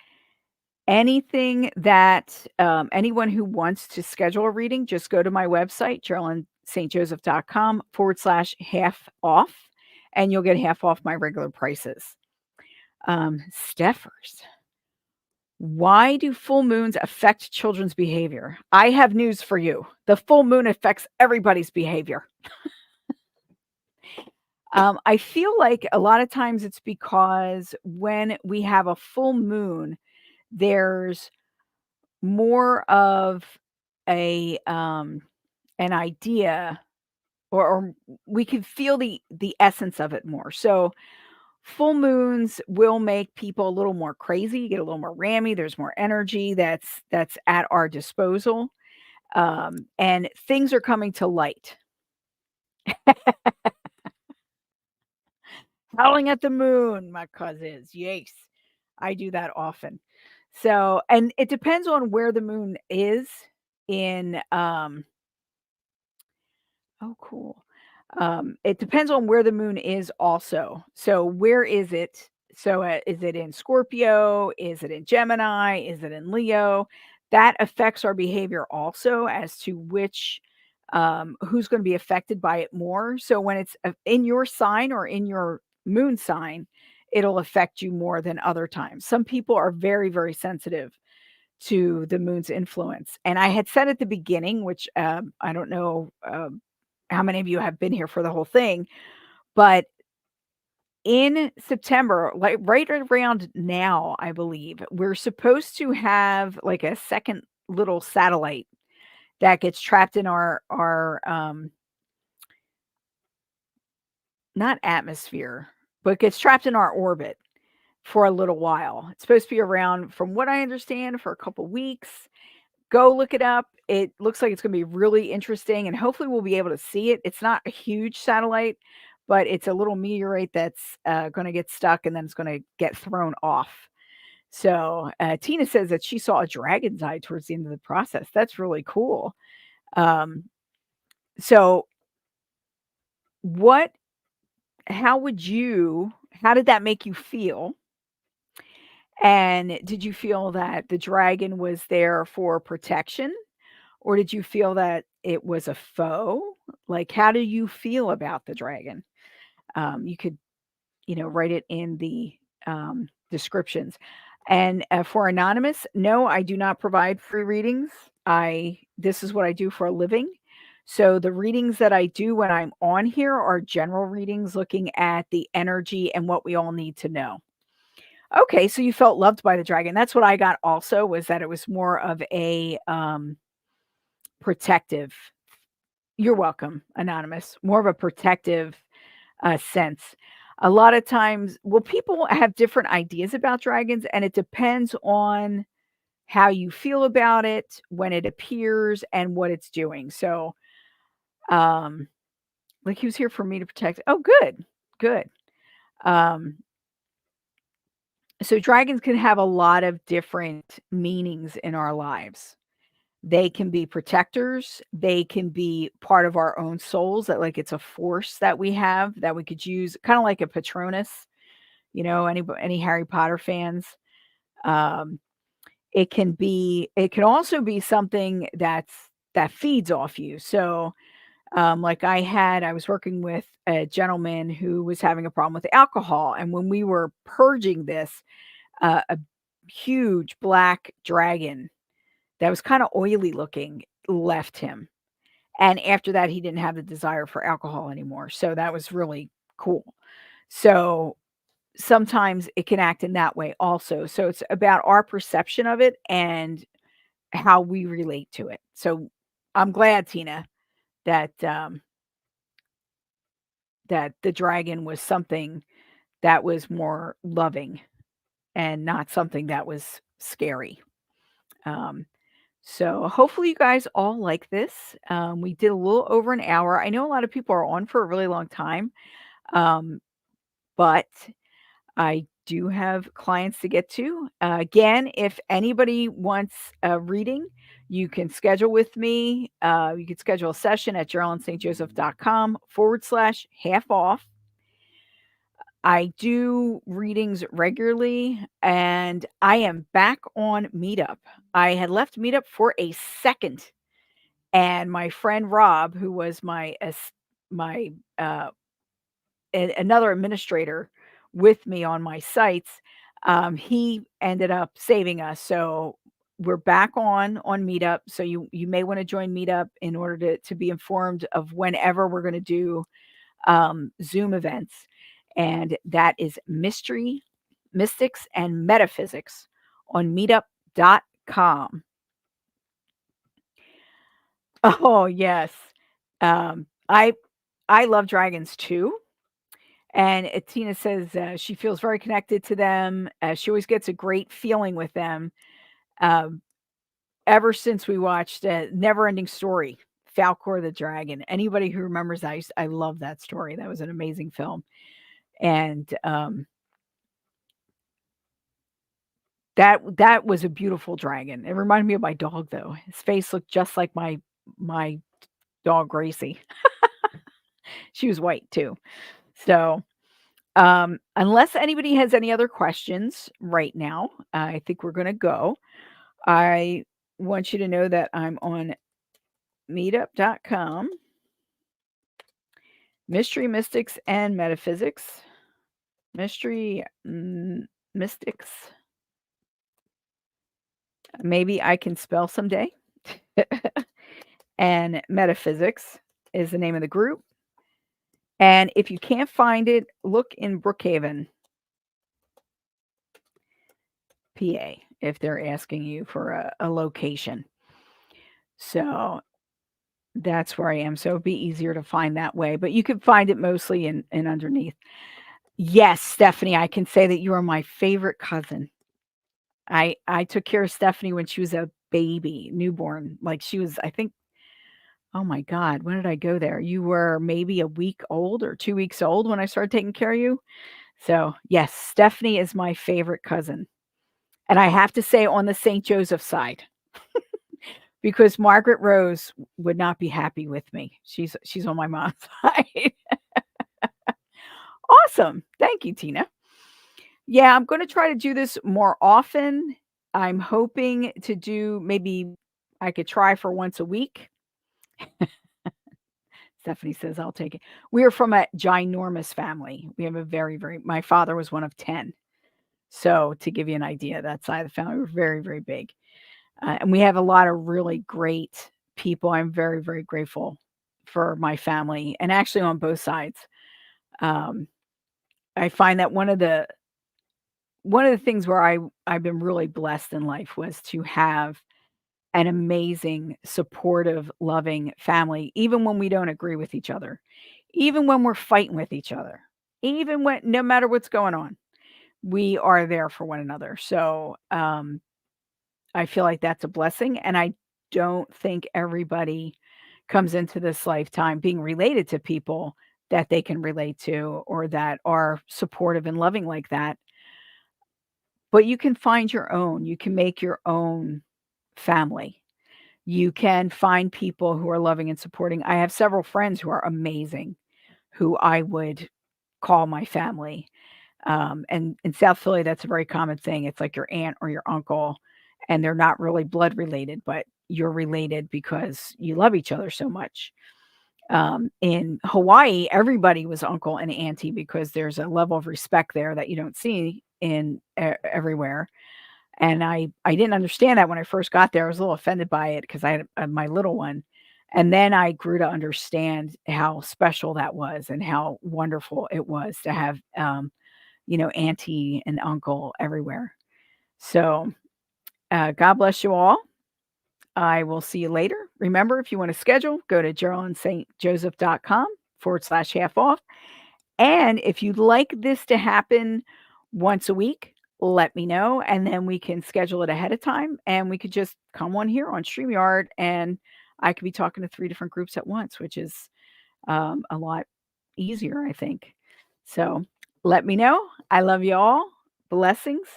Anything that, anyone who wants to schedule a reading, just go to my website, GeralynStJoseph.com/half off, and you'll get half off my regular prices. Steffers, why do full moons affect children's behavior? I have news for you. The full moon affects everybody's behavior. I feel like a lot of times it's because when we have a full moon, there's more of an idea, or we can feel the essence of it more. So full moons will make people a little more crazy, get a little more rammy. There's more energy that's at our disposal, and things are coming to light. Howling at the moon, my cousins. Yes, I do that often. So, and it depends on where the moon is in. Oh, cool. It depends on where the moon is also. So where is it? So, is it in Scorpio? Is it in Gemini? Is it in Leo? That affects our behavior also as to which, who's going to be affected by it more. So when it's in your sign or in your moon sign, it'll affect you more than other times. Some people are very, very sensitive to the moon's influence. And I had said at the beginning, which I don't know how many of you have been here for the whole thing, but in September, like right around now, I believe, we're supposed to have like a second little satellite that gets trapped in our not atmosphere, but gets trapped in our orbit for a little while. It's supposed to be around, from what I understand, for a couple weeks. Go look it up. It looks like it's gonna be really interesting, and hopefully we'll be able to see it. It's not a huge satellite, but it's a little meteorite that's, gonna get stuck, and then it's gonna get thrown off. So, Tina says that she saw a dragon's eye towards the end of the process. That's really cool. Um, so what how did that make you feel? And did you feel that the dragon was there for protection? Or did you feel that it was a foe? Like, how do you feel about the dragon? You could, write it in the descriptions. And for anonymous, no, I do not provide free readings. This is what I do for a living. So the readings that I do when I'm on here are general readings looking at the energy and what we all need to know. Okay, so you felt loved by the dragon. That's what I got also, was that it was more of a protective. You're welcome, anonymous. More of a protective, sense. A lot of times, well, people have different ideas about dragons, and it depends on how you feel about it, when it appears, and what it's doing. So, um, like, he was here for me to protect. Oh, good, good. Um, so dragons can have a lot of different meanings in our lives. They can be protectors, they can be part of our own souls, that, like, it's a force that we have that we could use, kinda like a Patronus, any Harry Potter fans. Um, it can also be something that feeds off you. So, like I was working with a gentleman who was having a problem with alcohol, and when we were purging this, a huge black dragon that was kinda oily looking left him. And after that, he didn't have the desire for alcohol anymore. So that was really cool. So sometimes it can act in that way also. So it's about our perception of it and how we relate to it. So I'm glad, Tina, that that the dragon was something that was more loving and not something that was scary. Um, so hopefully you guys all like this. We did a little over an hour. I know a lot of people are on for a really long time, um, but I do have clients to get to. Again, if anybody wants a reading, you can schedule with me. You can schedule a session at GeralynStJoseph.com/half off. I do readings regularly, and I am back on Meetup. I had left Meetup for a second, and my friend Rob, who was my, uh another administrator with me on my sites, he ended up saving us. So we're back on Meetup. So you may want to join Meetup in order to be informed of whenever we're going to do Zoom events, and that is Mystery, Mystics, and Metaphysics on Meetup.com. Oh yes, um, I I love dragons too. And Tina says she feels very connected to them. She always gets a great feeling with them. Um, Ever since we watched Never Ending Story, Falcor the Dragon. Anybody who remembers that, I love that story. That was an amazing film. And that was a beautiful dragon. It reminded me of my dog, though. His face looked just like my dog Gracie. She was white too. So unless anybody has any other questions right now, I think we're going to go. I want you to know that I'm on meetup.com, Mystery, Mystics, and Metaphysics. Mystery, Mystics. Maybe I can spell someday. And Metaphysics is the name of the group. And if you can't find it, look in Brookhaven, PA, if they're asking you for a location. So that's where I am. So it'd be easier to find that way. But you can find it mostly in underneath. Yes, Stephanie, I can say that you are my favorite cousin. I took care of Stephanie when she was a baby, newborn. Like she was, I think, oh my God, when did I go there? You were maybe a week old or 2 weeks old when I started taking care of you. So, yes, Stephanie is my favorite cousin. And I have to say on the St. Joseph side, because Margaret Rose would not be happy with me. She's on my mom's side. Awesome. Thank you, Tina. Yeah, I'm gonna try to do this more often. I'm hoping to do maybe I could try for once a week. Stephanie says, "I'll take it." We are from a ginormous family. We have a very my father was one of 10. So, to give you an idea, that side of the family, we're very big. And we have a lot of really great people. I'm very grateful for my family, and actually on both sides. Um, I find that one of the things where I've been really blessed in life was to have an amazing, supportive, loving family, even when we don't agree with each other, even when we're fighting with each other, even when no matter what's going on, we are there for one another. So I feel like that's a blessing, and I don't think everybody comes into this lifetime being related to people that they can relate to or that are supportive and loving like that. But you can find your own. You can make your own family. You can find people who are loving and supporting. I have several friends who are amazing, who I would call my family. And in South Philly, that's a very common thing. It's like your aunt or your uncle, and they're not really blood related, but you're related because you love each other so much. In Hawaii, everybody was uncle and auntie because there's a level of respect there that you don't see in everywhere. And I didn't understand that when I first got there. I was a little offended by it because I had my little one. And then I grew to understand how special that was and how wonderful it was to have, auntie and uncle everywhere. So God bless you all. I will see you later. Remember, if you want to schedule, go to GeralynStJoseph.com/half off. And if you'd like this to happen once a week, let me know, and then we can schedule it ahead of time, and we could just come on here on StreamYard, and I could be talking to 3 different groups at once, which is a lot easier, I think. So let me know. I love you all. Blessings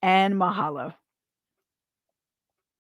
and mahalo.